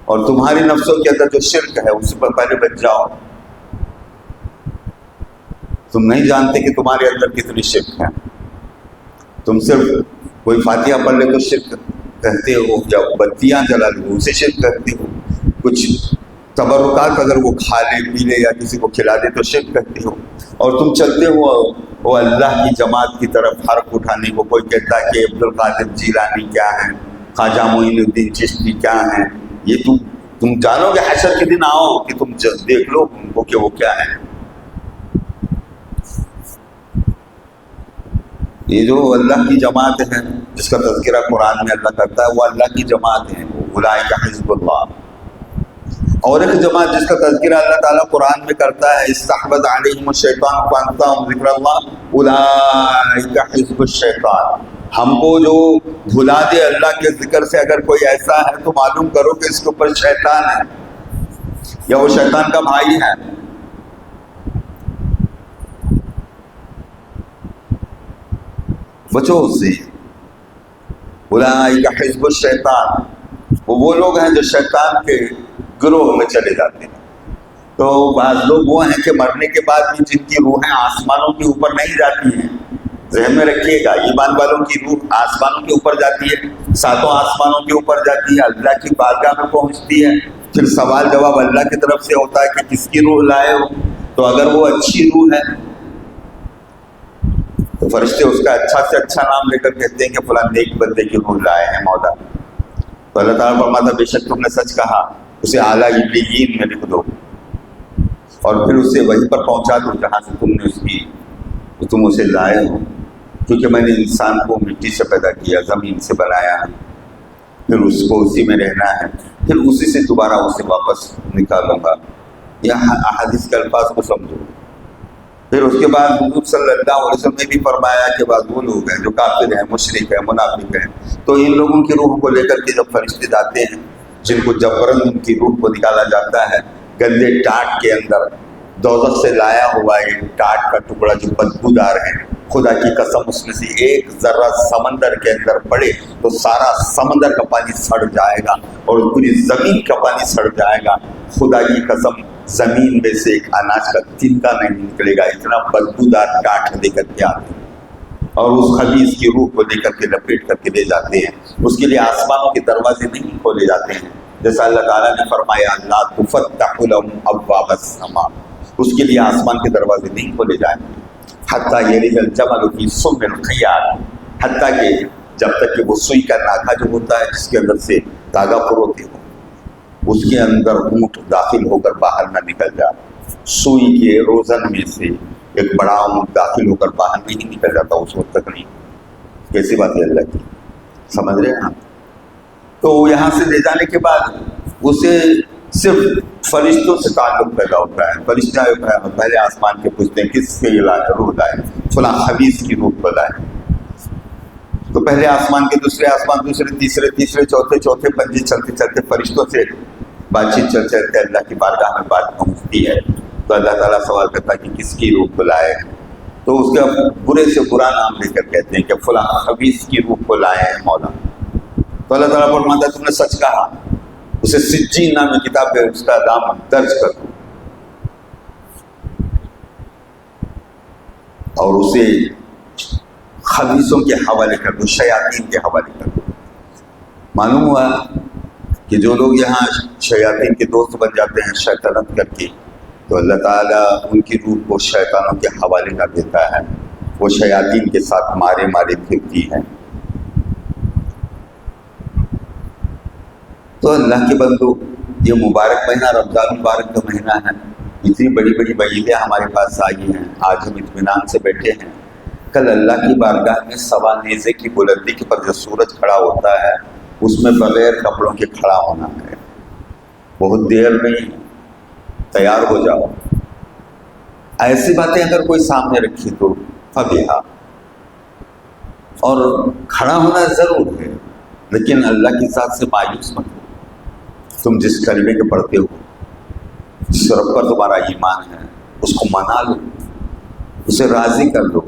اور تمہاری نفسوں کے اندر جو شرک ہے اس پر پہلے بچ جاؤ. تم نہیں جانتے کہ تمہارے اندر کتنی شرک ہے. تم صرف کوئی فاتحہ پڑھ لے تو شرک کہتے ہو، یا بتیاں جلا لے اسے شرک کہتے ہو. کچھ تبرکات اگر وہ کھا لے پی لے یا کسی کو کھلا دے تو شرک کہتے ہو. اور تم چلتے ہو وہ اللہ کی جماعت کی طرف حرف اٹھانے کو. کوئی کہتا ہے کہ عبد القادر جیلانی کیا ہیں، خواجہ معین الدین چشتی کیا ہیں. یہ تم جانو کہ حشر کے دن آؤ کہ تم دیکھ لو ان کو کہ وہ کیا ہے. یہ جو اللہ کی جماعت ہے جس کا تذکرہ قرآن میں اللہ کرتا ہے وہ اللہ کی جماعت ہے، اولئک حزب اللہ. اور ایک جماعت جس کا تذکرہ اللہ تعالیٰ قرآن میں کرتا ہے، استحوذ علیہم الشیطان فانساہم ذکر اللہ اولئک حزب الشیطان. ہم کو جو بھلا دے اللہ کے ذکر سے اگر کوئی ایسا ہے تو معلوم کرو کہ اس کے اوپر شیطان ہے یا وہ شیطان کا بھائی ہے. بچو اس سے. اولئک حزب الشیطان وہ لوگ ہیں جو شیطان کے گروہ میں چلے جاتے ہیں. تو بعض لوگ وہ ہیں کہ مرنے کے بعد بھی جن کی روحیں آسمانوں کے اوپر نہیں جاتی ہیں، ذہن میں رکھیے گا، ایمان والوں کی روح آسمانوں کے اوپر جاتی ہے، ساتوں آسمانوں کے اوپر جاتی ہے، اللہ کی بارگاہ میں پہنچتی ہے، پھر سوال جواب اللہ کی طرف سے ہوتا ہے کہ کس کی روح لائے ہو. تو اگر وہ اچھی روح ہے تو فرشتے اس کا اچھا سے اچھا نام لے کر کہتے ہیں کہ فلاں نیک بندے کی روح لائے ہیں مولا. تو اللہ تعالیٰ فرماتا بے شک تم نے سچ کہا، اسے اعلیٰ علیین میں لکھ دو اور پھر اسے وہیں پر پہنچا دو جہاں سے تم اسے لائے ہو، کیونکہ میں نے انسان کو مٹی سے پیدا کیا، زمین سے بنایا، پھر اس کو اسی میں رہنا ہے، پھر اسی سے دوبارہ اسے واپس نکالوں گا. یہ احادیث کے الفاظ کو سمجھو. پھر اس کے بعد حضور صلی اللہ علیہ وسلم نے بھی فرمایا کہ بعض وہ لوگ ہیں جو کافر ہیں، مشرک ہیں، منافق ہیں، تو ان لوگوں کی روح کو لے کر کے جب فرشتے جاتے ہیں، جن کو جبراً ان کی روح کو نکالا جاتا ہے گندے ٹاٹ کے اندر، دوزخ سے لایا ہوا ایک ٹاٹ کا ٹکڑا جو بدبودار ہے، خدا کی قسم اس میں سے ایک ذرہ سمندر کے اندر پڑے تو سارا سمندر کا پانی سڑ جائے گا اور پوری زمین کا پانی سڑ جائے گا. خدا کی قسم زمین میں سے ایک اناج کا تنکا نہیں نکلے گا، اتنا بدبودار ٹاٹ لے کر کے آتے ہیں اور اس خبیث کی روح کو لے کر کے لپیٹ کر کے لے جاتے ہیں. اس کے لیے آسمانوں کے دروازے نہیں کھولے جاتے ہیں، جیسا اللہ تعالیٰ نے فرمایا لا تفتح لهم ابواب السماء، اس کے لیے آسمان کے دروازے نہیں کھولے جائیں گے حتیٰ یلج الجمل فی سم الخیاط، حتیٰ کہ جب تک کہ وہ سوئی کا ناکا جو ہوتا ہے جس کے اندر سے دھاگا پروتے ہو اس کے اندر اونٹ داخل ہو کر باہر نہ نکل جائے. سوئی کے روزن میں سے ایک بڑا اونٹ داخل ہو کر باہر نہیں نکل جاتا اس وقت تک نہیں. کیسی بات ہے اللہ کی، سمجھ رہے ہیں آپ؟ تو یہاں سے لے جانے کے بعد اسے صرف فرشتوں سے تعلق پیدا ہوتا ہے. فرشتہ پہلے آسمان کے پوچھتے ہیں کس کے علاقے روح لائے، فلاں خبیث کی روح کو لائے. تو پہلے آسمان کے، دوسرے آسمان، دوسرے تیسرے چوتھے پنجے چلتے چلتے فرشتوں سے بات چیت چلتے چلتے اللہ کی بارگاہ میں بات پہنچتی ہے. تو اللہ تعالیٰ سوال کرتا ہے کہ کس کی روح کو لائے، تو اس کا برے سے برا نام لے کر کہتے ہیں کہ فلاں خبیث کی روح کو لائے ہیں مولا. تو اللہ تعالیٰ فرماتا ہے تم نے سچ کہا، اسے سجین نامی کتاب پہ اس کا نام درج کر دو اور اسے خبیثوں کے حوالے کر دو، شیاطین کے حوالے کر دو. معلوم ہوا کہ جو لوگ یہاں شیاطین کے دوست بن جاتے ہیں شیطنت کر کے، تو اللہ تعالیٰ ان کی روح کو شیطانوں کے حوالے کر دیتا ہے، وہ شیاطین کے ساتھ مارے پھرتی ہیں. تو اللہ کے بندو، یہ مبارک مہینہ رمضان مبارک کا مہینہ ہے، اتنی بڑی بڑی وعیدیں ہمارے پاس آئی ہیں، آج ہم اطمینان سے بیٹھے ہیں. کل اللہ کی بارگاہ میں سوا نیزے کی بلندی کے پر جو سورج کھڑا ہوتا ہے اس میں بغیر کپڑوں کے کھڑا ہونا ہے. بہت دیر نہیں، تیار ہو جاؤ. ایسی باتیں اگر کوئی سامنے رکھی تو فبیہا، اور کھڑا ہونا ضرور ہے لیکن اللہ کی ذات سے مایوس مت ہو. تم جس کلمے کے پڑھتے ہو، جس رب پر تمہارا ایمان ہے، اس کو منا لو، اسے راضی کر لو،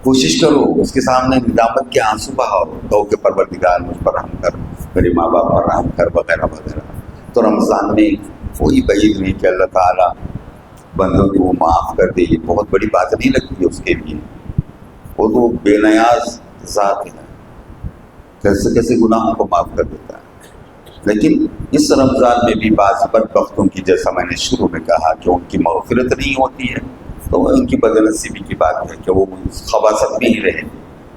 کوشش کرو اس کے سامنے ندامت کے آنسو بہاؤ، کہو کہ پروردگار مجھ پر رحم کر، میرے ماں باپ پر رحم کر، وغیرہ وغیرہ. تو رمضان میں کوئی بعید نہیں کہ اللہ تعالیٰ بندوں کو وہ معاف کر دے. یہ بہت بڑی بات نہیں لگتی اس کے لیے، وہ تو بے نیاز ذات ہے، کیسے کیسے گناہوں کو معاف کر دیتا ہے. لیکن اس رمضان میں بھی بعض بدبختوں کی، جیسا میں نے شروع میں کہا، کہ ان کی مغفرت نہیں ہوتی ہے، تو ان کی بدنصیبی کی بات ہے کہ وہ خباثت میں ہی رہے.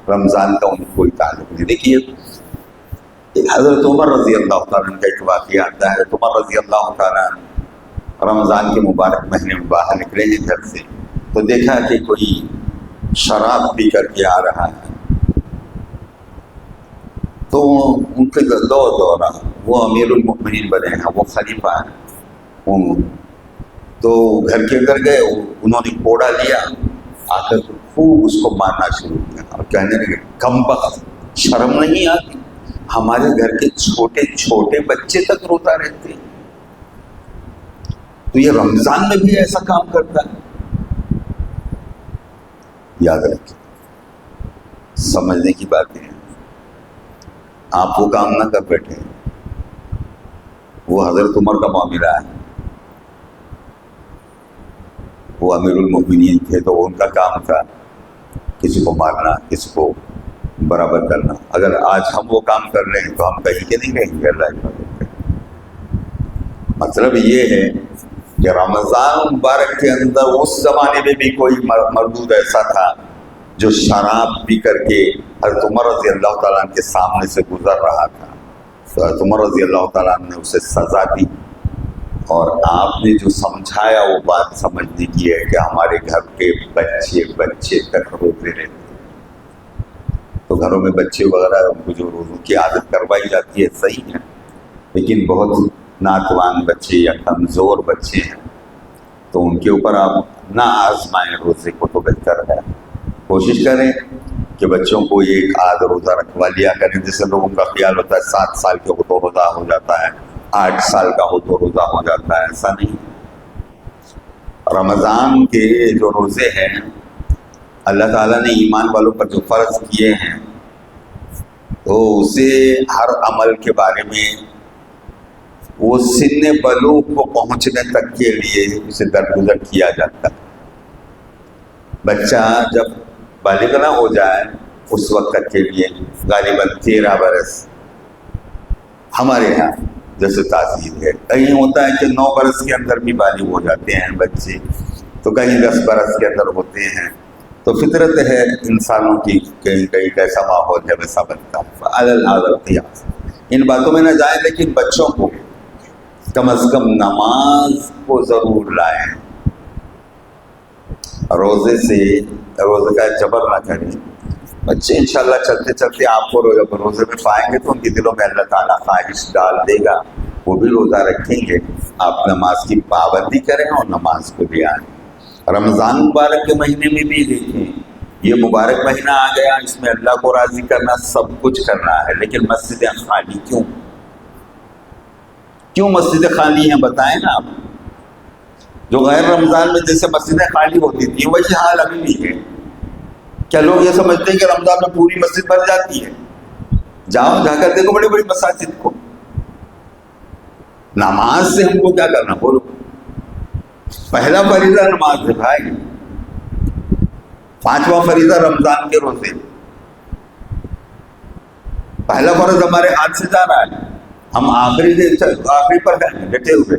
رمضان کا ان کو کوئی تعلق نہیں. دیکھیے حضرت عمر رضی اللہ تعالیٰ عنہ کا ایک واقعہ آتا ہے. حضرت عمر رضی اللہ تعالیٰ رمضان کے مبارک مہینے میں باہر نکلے ہیں گھر سے، تو دیکھا کہ کوئی شراب پی کر کے آ رہا ہے. تو ان کے دورہ وہ امیر المؤمنین بنے ہیں، وہ خلیفہ ہیں. تو گھر کے اندر گئے، انہوں نے کوڑا لیا، آ کر خوب اس کو مارنا شروع کیا اور کہنے لگے کمبخت، شرم نہیں آتی، ہمارے گھر کے چھوٹے چھوٹے بچے تک روتا رہتے ہیں، تو یہ رمضان میں بھی ایسا کام کرتا ہے. یاد رکھیں، سمجھنے کی باتیں ہیں. آپ وہ کام نہ کر بیٹھے. وہ حضرت عمر کا معاملہ ہے. وہ امیر المومنین تھے تو ان کا کام تھا کسی کو مارنا، کسی کو برابر کرنا۔ اگر آج ہم وہ کام کر رہے ہیں تو ہم کہیں کہ نہیں کہیں گے اللہ عبادت کریں۔ مطلب یہ ہے کہ رمضان مبارک کے اندر اس زمانے میں بھی کوئی مردود ایسا تھا جو شراب پی کر کے حضرت عمر رضی اللہ تعالیٰ عنہ کے سامنے سے گزر رہا تھا، تو حضرت عمر رضی اللہ تعالیٰ عنہ نے اسے سزا دی، اور آپ نے جو سمجھایا وہ بات سمجھنے کی ہے کہ ہمارے گھر کے بچے تک روزے رہتے ہیں، تو گھروں میں بچے وغیرہ ان کو جو روزوں کی عادت کروائی جاتی ہے صحیح ہے، لیکن بہت ناتوان بچے یا کمزور بچے ہیں تو ان کے اوپر آپ نہ آزمائیں روزے کو، تو بہتر ہے کوشش کریں کہ بچوں کو ایک آدھ روزہ رکھوا لیا کریں۔ جیسے لوگوں کا خیال ہوتا ہے 7 سال کے ہو تو روزہ ہو جاتا ہے، 8 سال کا ہو تو روزہ ہو جاتا ہے، ایسا نہیں۔ رمضان کے جو روزے ہیں اللہ تعالیٰ نے ایمان والوں پر جو فرض کیے ہیں تو اسے ہر عمل کے بارے میں وہ سن بلوغ کو پہنچنے تک کے لیے اسے درگزر کیا جاتا ہے۔ بچہ جب بالغ نہ ہو جائے اس وقت تک کے لیے غالباً 13 برس ہمارے یہاں جیسے تاثیر ہے، کہیں ہوتا ہے کہ 9 برس کے اندر بھی بالغ ہو جاتے ہیں بچے، تو کہیں 10 برس کے اندر ہوتے ہیں، تو فطرت ہے انسانوں کی، کہیں کہیں کیسا ماحول ہے ویسا بنتا ہے۔ ان باتوں میں نہ جائیں، لیکن بچوں کو کم از کم نماز کو ضرور لائیں، روزے کا جبر نہ کریں۔ بچے انشاءاللہ چلتے چلتے آپ کو روزے میں پائیں گے تو ان کے دلوں میں اللہ تعالیٰ خواہش ڈال دے گا، وہ بھی روزہ رکھیں گے۔ آپ نماز کی پابندی کریں اور نماز کو بھی آئیں۔ رمضان مبارک کے مہینے میں بھی دیکھیں، یہ مبارک مہینہ آ گیا، اس میں اللہ کو راضی کرنا سب کچھ کرنا ہے، لیکن مسجدیں خالی کیوں مسجدیں خالی ہیں بتائیں نا آپ۔ جو غیر رمضان میں جیسے مسجدیں خالی ہوتی تھیں وہی حال ابھی بھی ہے۔ کیا لوگ یہ سمجھتے ہیں کہ رمضان میں پوری مسجد بھر جاتی ہے؟ جاؤ جا کر دیکھو بڑی بڑی مساجد کو۔ نماز سے ہم کو کیا کرنا؟ بولو، پہلا فریضہ نماز ہے بھائی، 5واں فریضہ رمضان کے روزے، پہلا فرض ہمارے ہاتھ سے جا رہا ہے، ہم آخری پر ہیں ڈٹے ہوئے۔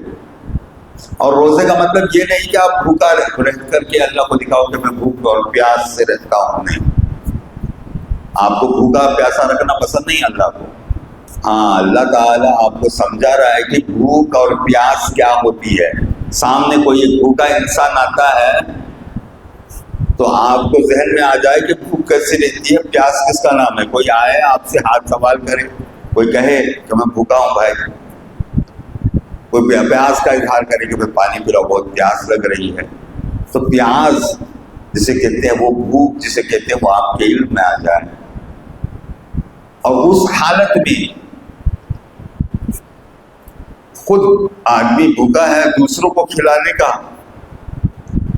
اور روزے کا مطلب یہ نہیں کہ آپ بھوکا رہ کر کے اللہ کو دکھاؤ کہ میں بھوک اور پیاس سے رہتا ہوں، نہیں، آپ کو بھوکا پیاسا رکھنا پسند نہیں اللہ کو۔ ہاں، اللہ تعالیٰ آپ کو سمجھا رہا ہے کہ بھوک اور پیاس کیا ہوتی ہے۔ سامنے کوئی ایک بھوکا انسان آتا ہے تو آپ کو ذہن میں آ جائے کہ بھوک کیسے رہتی ہے، پیاس کس کا نام ہے۔ کوئی آئے آپ سے ہاتھ سوال کرے، کوئی کہے کہ میں بھوکا ہوں بھائی، کوئی پیاس کا اظہار کرے کہ میں پانی پلاؤ، بہت پیاس لگ رہی ہے، تو پیاس جسے کہتے ہیں، وہ بھوک جسے کہتے ہیں، وہ آپ کے علم میں آ جائے، اور اس حالت میں خود آدمی بھوکا ہے، دوسروں کو کھلانے کا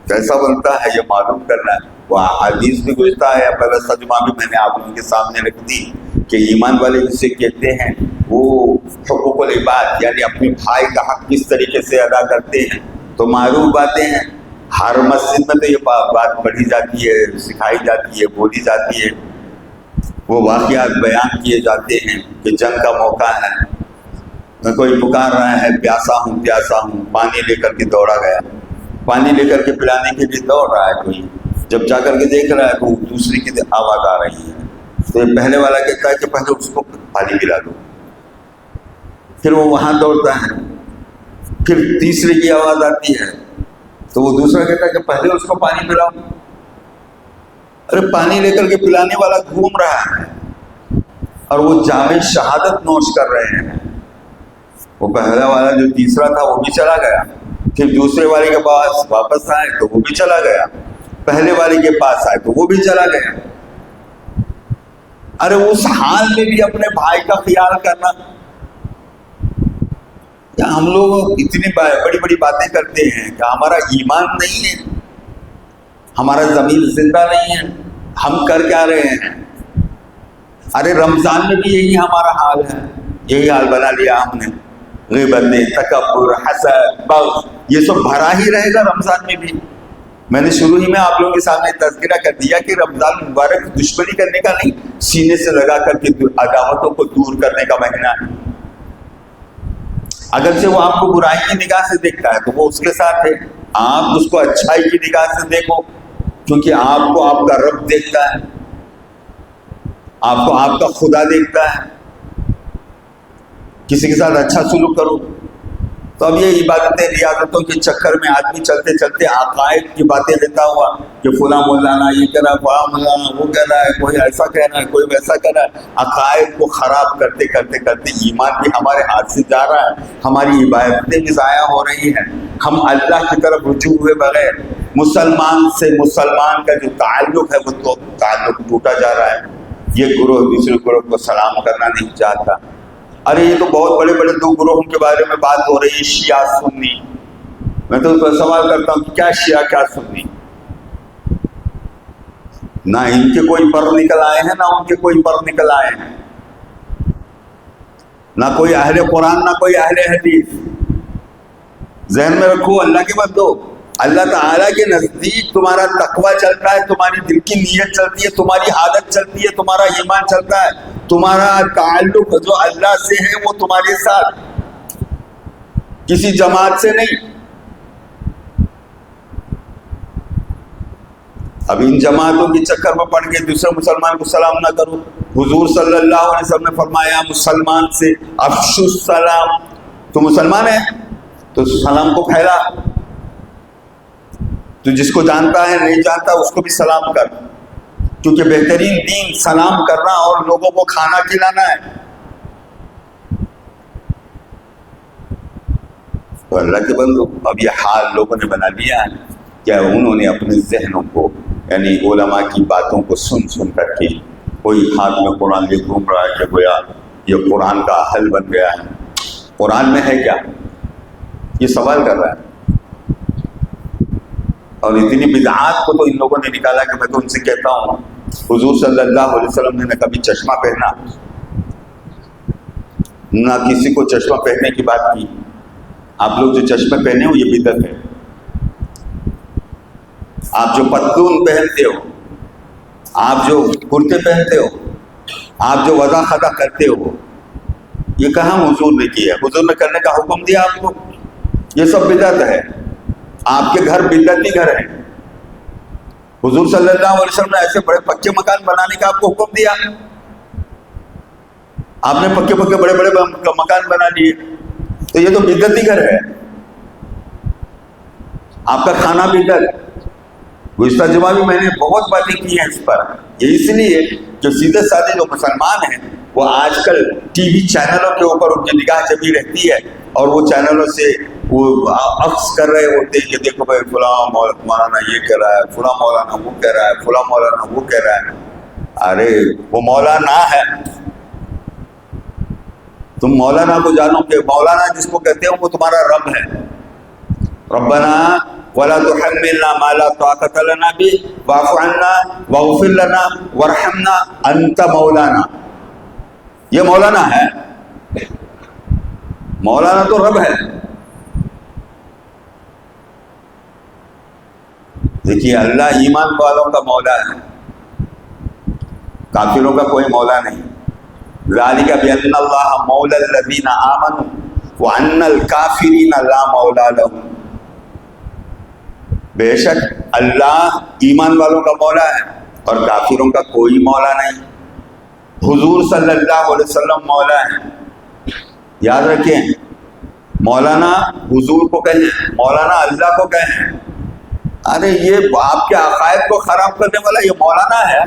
کیسا بنتا ہے یہ معلوم کرنا ہے۔ وہ حدیث بھی گزرتا ہے، پہلا ترجمہ بھی میں نے آپ لوگوں کے سامنے رکھ دی کہ ایمان والے جسے کہتے ہیں وہ حقوق العباد یعنی اپنے بھائی کا حق کس طریقے سے ادا کرتے ہیں۔ تو معروف باتیں ہیں، ہر مسجد میں تو یہ بات پڑھی جاتی ہے، سکھائی جاتی ہے، بولی جاتی ہے، وہ واقعات بیان کیے جاتے ہیں کہ جنگ کا موقع ہے، کوئی پکار رہا ہے پیاسا ہوں، پانی لے کر کے دوڑا گیا، پانی لے کر کے پلانے کے لیے دوڑ رہا ہے کوئی، جب جا کر کے دیکھ رہا ہے تو دوسری کی آواز آ رہی ہے، تو یہ پہلے والا کہتا ہے کہ پہلے اس کو پانی پلا دو، پھر وہ وہاں دوڑتا ہے، پھر تیسری کی آواز آتی ہے تو وہ دوسرا کہتا ہے کہ پہلے اس کو پانی پلاؤ۔ ارے پانی لے کر کے پلانے والا گھوم رہا ہے اور وہ جامع شہادت نوش کر رہے ہیں، وہ پہلا والا جو تیسرا تھا وہ بھی چلا گیا، پھر دوسرے والے کے پاس واپس آئے تو وہ بھی چلا گیا، پہلے والے کے پاس آئے تو وہ بھی چلا گیا۔ ارے اس حال میں بھی اپنے بھائی کا خیال کرنا، کیا ہم لوگ اتنی بڑی بڑی باتیں کرتے ہیں کہ ہمارا ایمان نہیں ہے، ہمارا ضمیر زندہ نہیں ہے، ہم کر کیا رہے ہیں؟ ارے رمضان میں بھی یہی ہمارا حال ہے، یہی حال بنا لیا ہم نے، غیبت، تکبر، حسد، بغض، یہ سب بھرا ہی رہے گا رمضان میں بھی۔ میں نے شروع ہی میں آپ لوگوں کے سامنے تذکرہ کر دیا کہ رمضان مبارک دشمنی کرنے کا نہیں، سینے سے لگا کر کے عداوتوں کو دور کرنے کا مہینہ ہے۔ اگرچہ وہ آپ کو برائی کی نگاہ سے دیکھتا ہے تو وہ اس کے ساتھ ہے، آپ اس کو اچھائی کی نگاہ سے دیکھو، کیونکہ آپ کو آپ کا رب دیکھتا ہے، آپ کو آپ کا خدا دیکھتا ہے۔ کسی کے ساتھ اچھا سلوک کرو۔ تو اب یہ عبادتیں ریاضتوں کے چکر میں آدمی چلتے چلتے عقائد کی باتیں لیتا ہوا کہ فلاں مولانا یہ کہہ رہا ہے، فلاں مولانا وہ کہہ رہا ہے، کوئی ایسا کہہ رہا ہے، کوئی ویسا کہہ رہا ہے، عقائد کو خراب کرتے کرتے کرتے ایمان بھی ہمارے ہاتھ سے جا رہا ہے، ہماری عبادتیں بھی ضائع ہو رہی ہیں، ہم اللہ کی طرف رجوع ہوئے بغیر مسلمان سے مسلمان کا جو تعلق ہے وہ تو تعلق ٹوٹا جا رہا ہے۔ یہ گروہ دوسرے گروہ کو سلام کرنا نہیں چاہتا۔ ارے یہ تو بہت بڑے بڑے دو گروہوں کے بارے میں بات ہو رہی ہے، شیعہ سنی۔ میں تو سوال کرتا ہوں کہ کیا شیعہ کیا سنی؟ نہ ان کے کوئی پر نکل آئے ہیں، نہ ان کے کوئی پر نکل آئے ہیں، نہ کوئی اہل قرآن نہ کوئی اہل حدیث۔ ذہن میں رکھو اللہ کے بندو، اللہ تعالیٰ کے نزدیک تمہارا تقویٰ چلتا ہے، تمہاری دل کی نیت چلتی ہے، تمہاری عادت چلتی ہے، تمہارا ایمان چلتا ہے، تمہارا تعلق جو اللہ سے ہے وہ تمہارے ساتھ، کسی جماعت سے نہیں۔ اب ان جماعتوں کے چکر میں پڑ کے دوسرے مسلمان کو سلام نہ کرو۔ حضور صلی اللہ علیہ وسلم نے فرمایا مسلمان سے افشوا السلام، تو مسلمان ہے تو سلام کو پھیلا، تو جس کو جانتا ہے نہیں جانتا اس کو بھی سلام کر، کیونکہ بہترین دین سلام کرنا اور لوگوں کو کھانا کھلانا ہے۔ تو اللہ کے بندو، اب یہ حال لوگوں نے بنا لیا ہے کہ انہوں نے اپنے ذہنوں کو، یعنی علماء کی باتوں کو سن سن کر کے کوئی ہاتھ میں قرآن لے گھوم رہا ہے کہ گویا یہ قرآن کا حل بن گیا ہے۔ قرآن میں ہے کیا؟ یہ سوال کر رہا ہے۔ اور اتنی بدعات کو تو ان لوگوں نے نکالا کہ میں تو ان سے کہتا ہوں، حضور صلی اللہ علیہ وسلم نے نہ کبھی چشمہ پہنا، نہ کسی کو چشمہ پہننے کی بات کی۔ آپ لوگ جو چشمے پہنے ہو یہ بدعت ہے۔ آپ جو پتلون پہنتے ہو، آپ جو کرتے پہنتے ہو، آپ جو وضع خطا کرتے ہو، یہ کہاں حضور نے کیا؟ حضور نے کرنے کا حکم دیا آپ کو؟ یہ سب بدعت ہے۔ آپ کے گھر بدعتی گھر ہیں۔ حضور صلی اللہ علیہ وسلم نے ایسے بڑے پکے مکان بنانے کا آپ کو حکم دیا، آپ نے پکے پکے بڑے بڑے مکان بنا لیے، تو یہ تو بدعتی گھر ہے۔ آپ کا کھانا بدعت۔ گزشتہ جمعہ بھی میں نے بہت باتیں کی ہیں اس پر۔ یہ اس لیے کہ سیدھے سادھے جو مسلمان ہیں وہ آج کل ٹی وی چینلوں کے اوپر ان کی نگاہ جمی رہتی ہے، اور وہ چینلوں سے وہ عکس کر رہے ہوتے ہیں کہ دیکھو بھائی فلاں مولانا یہ کہہ رہا ہے، فلاں مولانا وہ کہہ رہا ہے، فلاں مولانا وہ کہہ رہا ہے۔ ارے وہ مولانا ہے، تم مولانا کو جانو کہ مولانا جس کو کہتے ہیں وہ تمہارا رب ہے۔ ربنا ولا تحملنا ما لا طاقة لنا به واعف عنا واغفر لنا وارحمنا انت مولانا۔ یہ مولانا ہے، مولانا تو رب ہے۔ دیکھیے اللہ ایمان والوں کا مولا ہے، کافروں کا کوئی مولا نہیں۔ ذالک بأن اللہ مولا الذین آمنوا وأن الکافرین لا مولا لهم۔ بے شک اللہ ایمان والوں کا مولا ہے اور کافروں کا کوئی مولا نہیں۔ حضور صلی اللہ علیہ وسلم مولا ہے۔ یاد رکھیں، مولانا حضور کو کہیں، مولانا اللہ کو کہیں۔ ارے یہ آپ کے عقائد کو خراب کرنے والا یہ مولانا ہے۔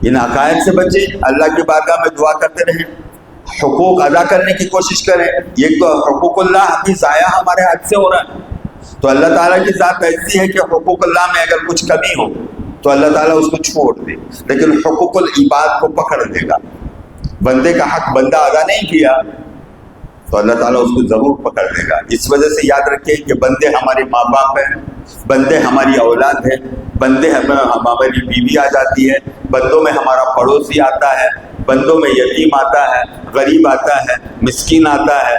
ان عقائد سے بچیں، اللہ کی بارگاہ میں دعا کرتے رہیں، حقوق ادا کرنے کی کوشش کریں۔ یہ تو حقوق اللہ ابھی ضائع ہمارے ہاتھ سے ہو رہا ہے۔ تو اللہ تعالیٰ کی ذات ایسی ہے کہ حقوق اللہ میں اگر کچھ کمی ہو تو اللہ تعالیٰ اس کو چھوڑ دے، لیکن حقوق العباد کو پکڑ لے گا۔ بندے کا حق بندہ ادا نہیں کیا تو اللہ تعالیٰ اس کو ضرور پکڑ لے گا۔ اس وجہ سے یاد رکھیں کہ بندے ہمارے ماں باپ ہیں، بندے ہماری اولاد ہے، بندے ہماری بیوی آ جاتی ہے، بندوں میں ہمارا پڑوسی آتا ہے، بندوں میں یتیم آتا ہے، غریب آتا ہے، مسکین آتا ہے۔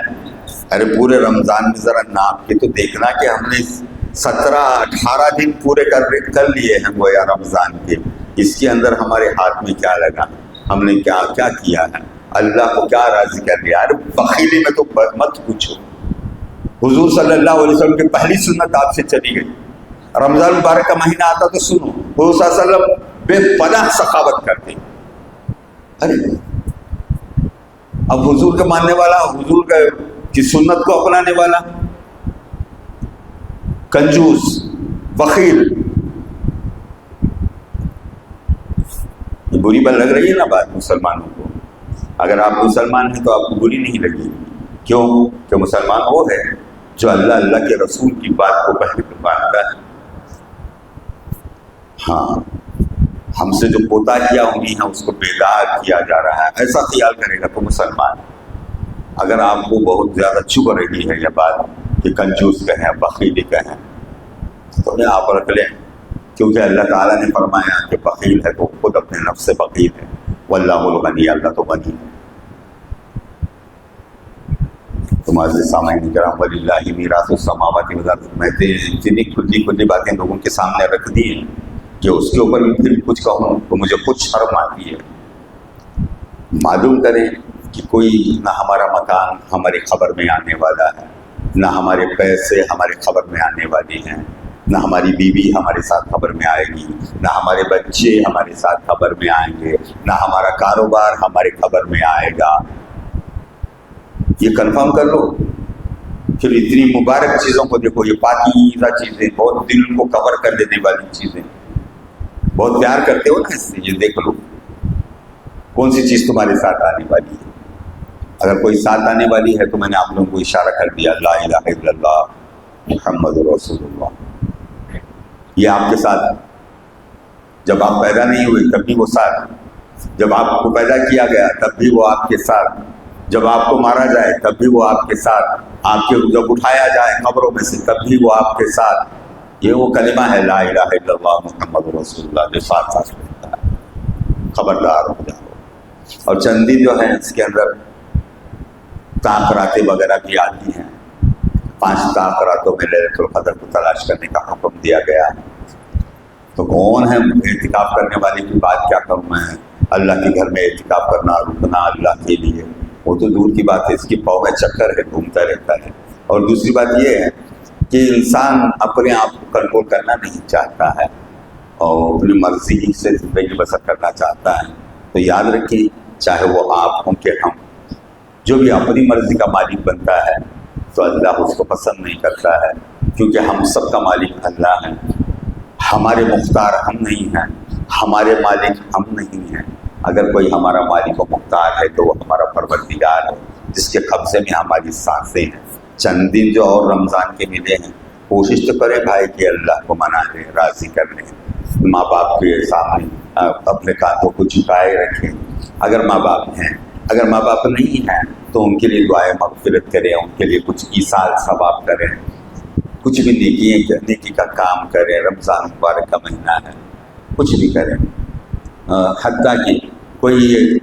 ارے پورے رمضان میں ذرا ناپ کے تو دیکھنا کہ ہم نے 17-18 دن پورے کر لیے ہیں گویا رمضان کے، اس کے اندر ہمارے ہاتھ میں کیا لگا، ہم نے کیا کیا کیا ہے، اللہ کو کیا راضی کر لیا؟ ارے بخیلی میں تو مت پوچھو، حضور صلی اللہ علیہ وسلم کی پہلی سنت آپ سے چلی گئی۔ رمضان مبارک کا مہینہ آتا تو سنو، حضور صلی اللہ علیہ وسلم بے پناہ سخاوت کرتے۔ ارے اب حضور کا ماننے والا، حضور کی سنت کو اپنانے والا کنجوس، بخیل، یہ بری بات لگ رہی ہے نا بات مسلمانوں کو؟ اگر آپ مسلمان ہیں تو آپ کو بری نہیں لگی، کیوں کہ مسلمان وہ ہے جو اللہ کے رسول کی بات کو پہلے مانتا ہے۔ ہاں، ہم سے جو کوتاہیاں ہوئی ہیں اس کو بیدار کیا جا رہا ہے، ایسا خیال کرے گا تو مسلمان۔ اگر آپ کو بہت زیادہ چبھ رہی ہے یہ بات کہ کنجوس کہیں، بخیلی کہیں، تو انہیں آپ رکھ لیں، کیونکہ اللہ تعالیٰ نے فرمایا کہ بخیل ہے تو خود اپنے نفس سے بخیل ہے، واللہ الغنی، اللہ تو غنی ہے۔ تو معزز سامعین کرام، وللہ میراث السماوات والارض، میں نے اتنی کھلی باتیں لوگوں کے سامنے رکھ دی ہیں کہ اس کے اوپر بھی پھر کچھ کہوں تو مجھے کچھ شرم آتی ہے۔ معلوم کریں کہ کوئی نہ ہمارا مکان ہماری خبر میں آنے والا ہے، نہ ہمارے پیسے ہمارے خبر میں آنے والے ہیں، نہ ہماری بیوی ہمارے ساتھ خبر میں آئے گی، نہ ہمارے بچے ہمارے ساتھ خبر میں آئیں گے، نہ ہمارا کاروبار ہمارے خبر میں آئے گا۔ یہ کنفرم کر لو۔ پھر اتنی مبارک چیزوں کو دیکھو، یہ پاکیزہ چیزیں، بہت دل کو کور کر دینے والی چیزیں، بہت پیار کرتے ہو نا اس سے، یہ دیکھ لو کون سی چیز تمہارے ساتھ آنے والی ہے۔ اگر کوئی ساتھ آنے والی ہے تو میں نے آپ لوگوں کو اشارہ کر دیا، لا الہ الا اللہ محمد رسول اللہ۔ یہ آپ کے ساتھ، جب آپ پیدا نہیں ہوئے تب بھی وہ ساتھ، جب آپ کو پیدا کیا گیا تب بھی وہ آپ کے ساتھ، جب آپ کو مارا جائے تب بھی وہ آپ کے ساتھ، آپ کے جب اٹھایا جائے قبروں میں سے تب بھی وہ آپ کے ساتھ۔ یہ وہ کلمہ ہے لا الہ الا اللہ محمد رسول اللہ، جو ساتھ ساتھ رہتا ہے۔ خبردار ہو جاؤ۔ اور چند دن جو ہیں اس کے اندر تعاقراتیں وغیرہ بھی آتی ہیں۔ 5 تعاقراتوں میں لیلۃ القدر کو تلاش کرنے کا حکم دیا گیا ہے۔ تو کون ہے اعتکاف کرنے والے کی بات کیا کروں میں؟ اللہ کے گھر میں اعتکاف کرنا، رکنا اللہ کے لیے، وہ تو دور کی بات ہے، اس کی پاؤں میں چکر ہے، گھومتا رہتا ہے۔ اور دوسری بات یہ ہے کہ انسان اپنے آپ کو کنٹرول کرنا نہیں چاہتا ہے اور اپنی مرضی سے زندگی بسر کرنا چاہتا ہے۔ تو یاد رکھیں، چاہے وہ آپ ہوں کہ ہم، جو بھی اپنی مرضی کا مالک بنتا ہے تو اللہ اس کو پسند نہیں کرتا ہے، کیونکہ ہم سب کا مالک اللہ ہے۔ ہمارے مختار ہم نہیں ہیں، ہمارے مالک ہم نہیں ہیں۔ اگر کوئی ہمارا مالک و مختار ہے تو وہ ہمارا پروردگار ہے، جس کے قبضے میں ہماری سانسیں ہیں۔ چند دن جو اور رمضان کے ملے ہیں، کوشش تو کرے بھائی کہ اللہ کو منا لیں، راضی کر لیں، ماں باپ کے سامنے اپنے کانتوں کو جھکائے رکھیں اگر ماں باپ ہیں۔ اگر ماں باپ نہیں ہیں تو ان کے لیے دعائے مغفرت کریں، ان کے لیے کچھ ایصال ثواب کریں، کچھ بھی نیکی کا کام کریں۔ رمضان مبارک کا مہینہ ہے، کچھ بھی کریں۔ حتیٰ کہ کوئی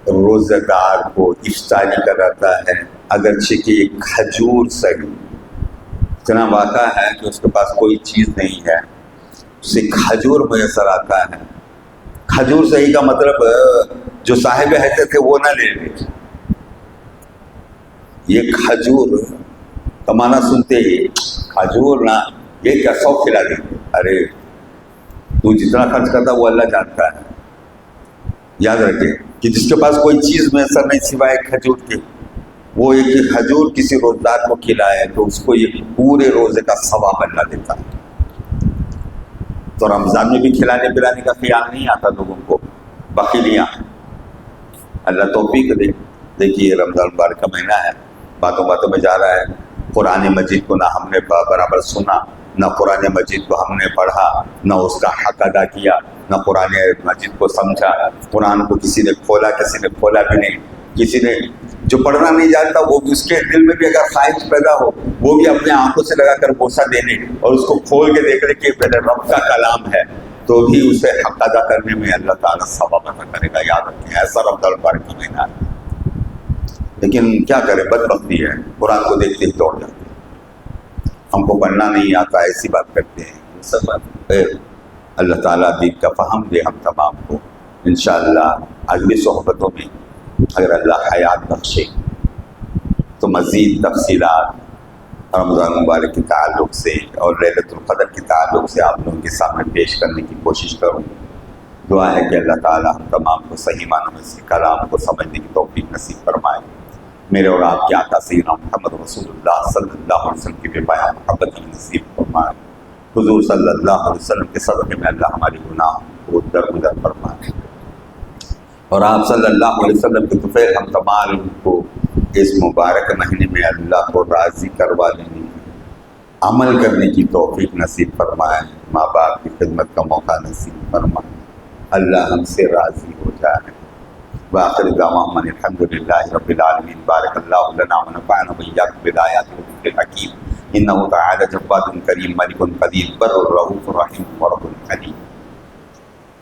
روزہ دار کو افطاری کراتا ہے، اگرچہ کہ ایک کھجور صحیح، اتنا واقع ہے کہ اس کے پاس کوئی چیز نہیں ہے، اسے کھجور میسر آتا ہے۔ کھجور صحیح کا مطلب جو صاحب حیثیت ہے وہ نہ لے لے۔ یہ کھجور کا معنی سنتے ہی کھجور نہ، یہ کیا 100 کھلا دیں؟ ارے تو جتنا خرچ کرتا وہ اللہ جانتا ہے۔ یاد رکھے کہ جس کے پاس کوئی چیز میسر نہیں سوائے کھجور کے، وہ ایک کھجور کسی روزدار کو کھلائے تو اس کو یہ پورے روزے کا ثواب اللہ دیتا ہے۔ تو رمضان میں بھی کھلانے پلانے کا خیال نہیں آتا لوگوں کو، بخیلیاں۔ اللہ توفیق دے۔ دیکھیے رمضان مبارک کا مہینہ ہے، باتوں باتوں میں جا رہا ہے۔ قرآن مجید کو نہ ہم نے برابر سنا، نہ قرآن مجید کو ہم نے پڑھا، نہ اس کا حق ادا کیا، نہ قرآن مجید کو سمجھا۔ قرآن کو کسی نے کھولا بھی نہیں۔ کسی نے جو پڑھنا نہیں جانتا وہ بھی، اس کے دل میں بھی اگر خواہش پیدا ہو وہ بھی اپنے آنکھوں سے لگا کر بوسہ دینے اور اس کو کھول کے دیکھ لے کہ میرے رب کا کلام ہے، تو بھی اسے حق ادا کرنے میں اللہ تعالیٰ ثواب عطا کرے گا۔ یاد رکھیں، ایسا رمضان مبارک کا مہینہ ہے۔ لیکن کیا کرے، بدبختی ہے، قرآن کو دیکھتے ہی دوڑ جاتے ہیں۔ ہم کو پڑھنا نہیں آتا ایسی بات کرتے ہیں سب بات اللہ تعالیٰ دین کا فہم دے ہم تمام کو انشاءاللہ اگلی صحبتوں میں اگر اللہ حیات بخشے تو مزید تفصیلات رمضان مبارک کے تعلق سے اور لیلۃ القدر کے تعلق سے آپ لوگوں کے سامنے پیش کرنے کی کوشش کروں. دعا ہے کہ اللہ تعالیٰ ہم تمام کو صحیح معنوں میں اس کلام کو سمجھنے کی توفیق نصیب فرمائے. میرے اور آپ کے آقا سیدنا محمد رسول اللہ صلی اللہ علیہ وسلم کی بے پایہ محبت کی نصیب فرمائے. حضور صلی اللہ علیہ وسلم کے صدقے میں اللہ ہماری گناہ کو درگزر فرمائے اور آپ صلی اللہ علیہ وسلم کے طفیل ہم تمام کو اس مبارک مہینے میں اللہ کو راضی کروا لینے عمل کرنے کی توفیق نصیب فرمائے. ماں باپ کی خدمت کا موقع نصیب فرمائے. اللہ ہم سے راضی ہو جائے. وآخر دعوانا الحمدللہ رب العالمین. بارک اللہ لنا ونفعنا وإياكم بالآیات والذکر الحکیم. انہ تعالی جواد کریم ملک قدیر بر الرؤوف الرحیم ورب الحلیم.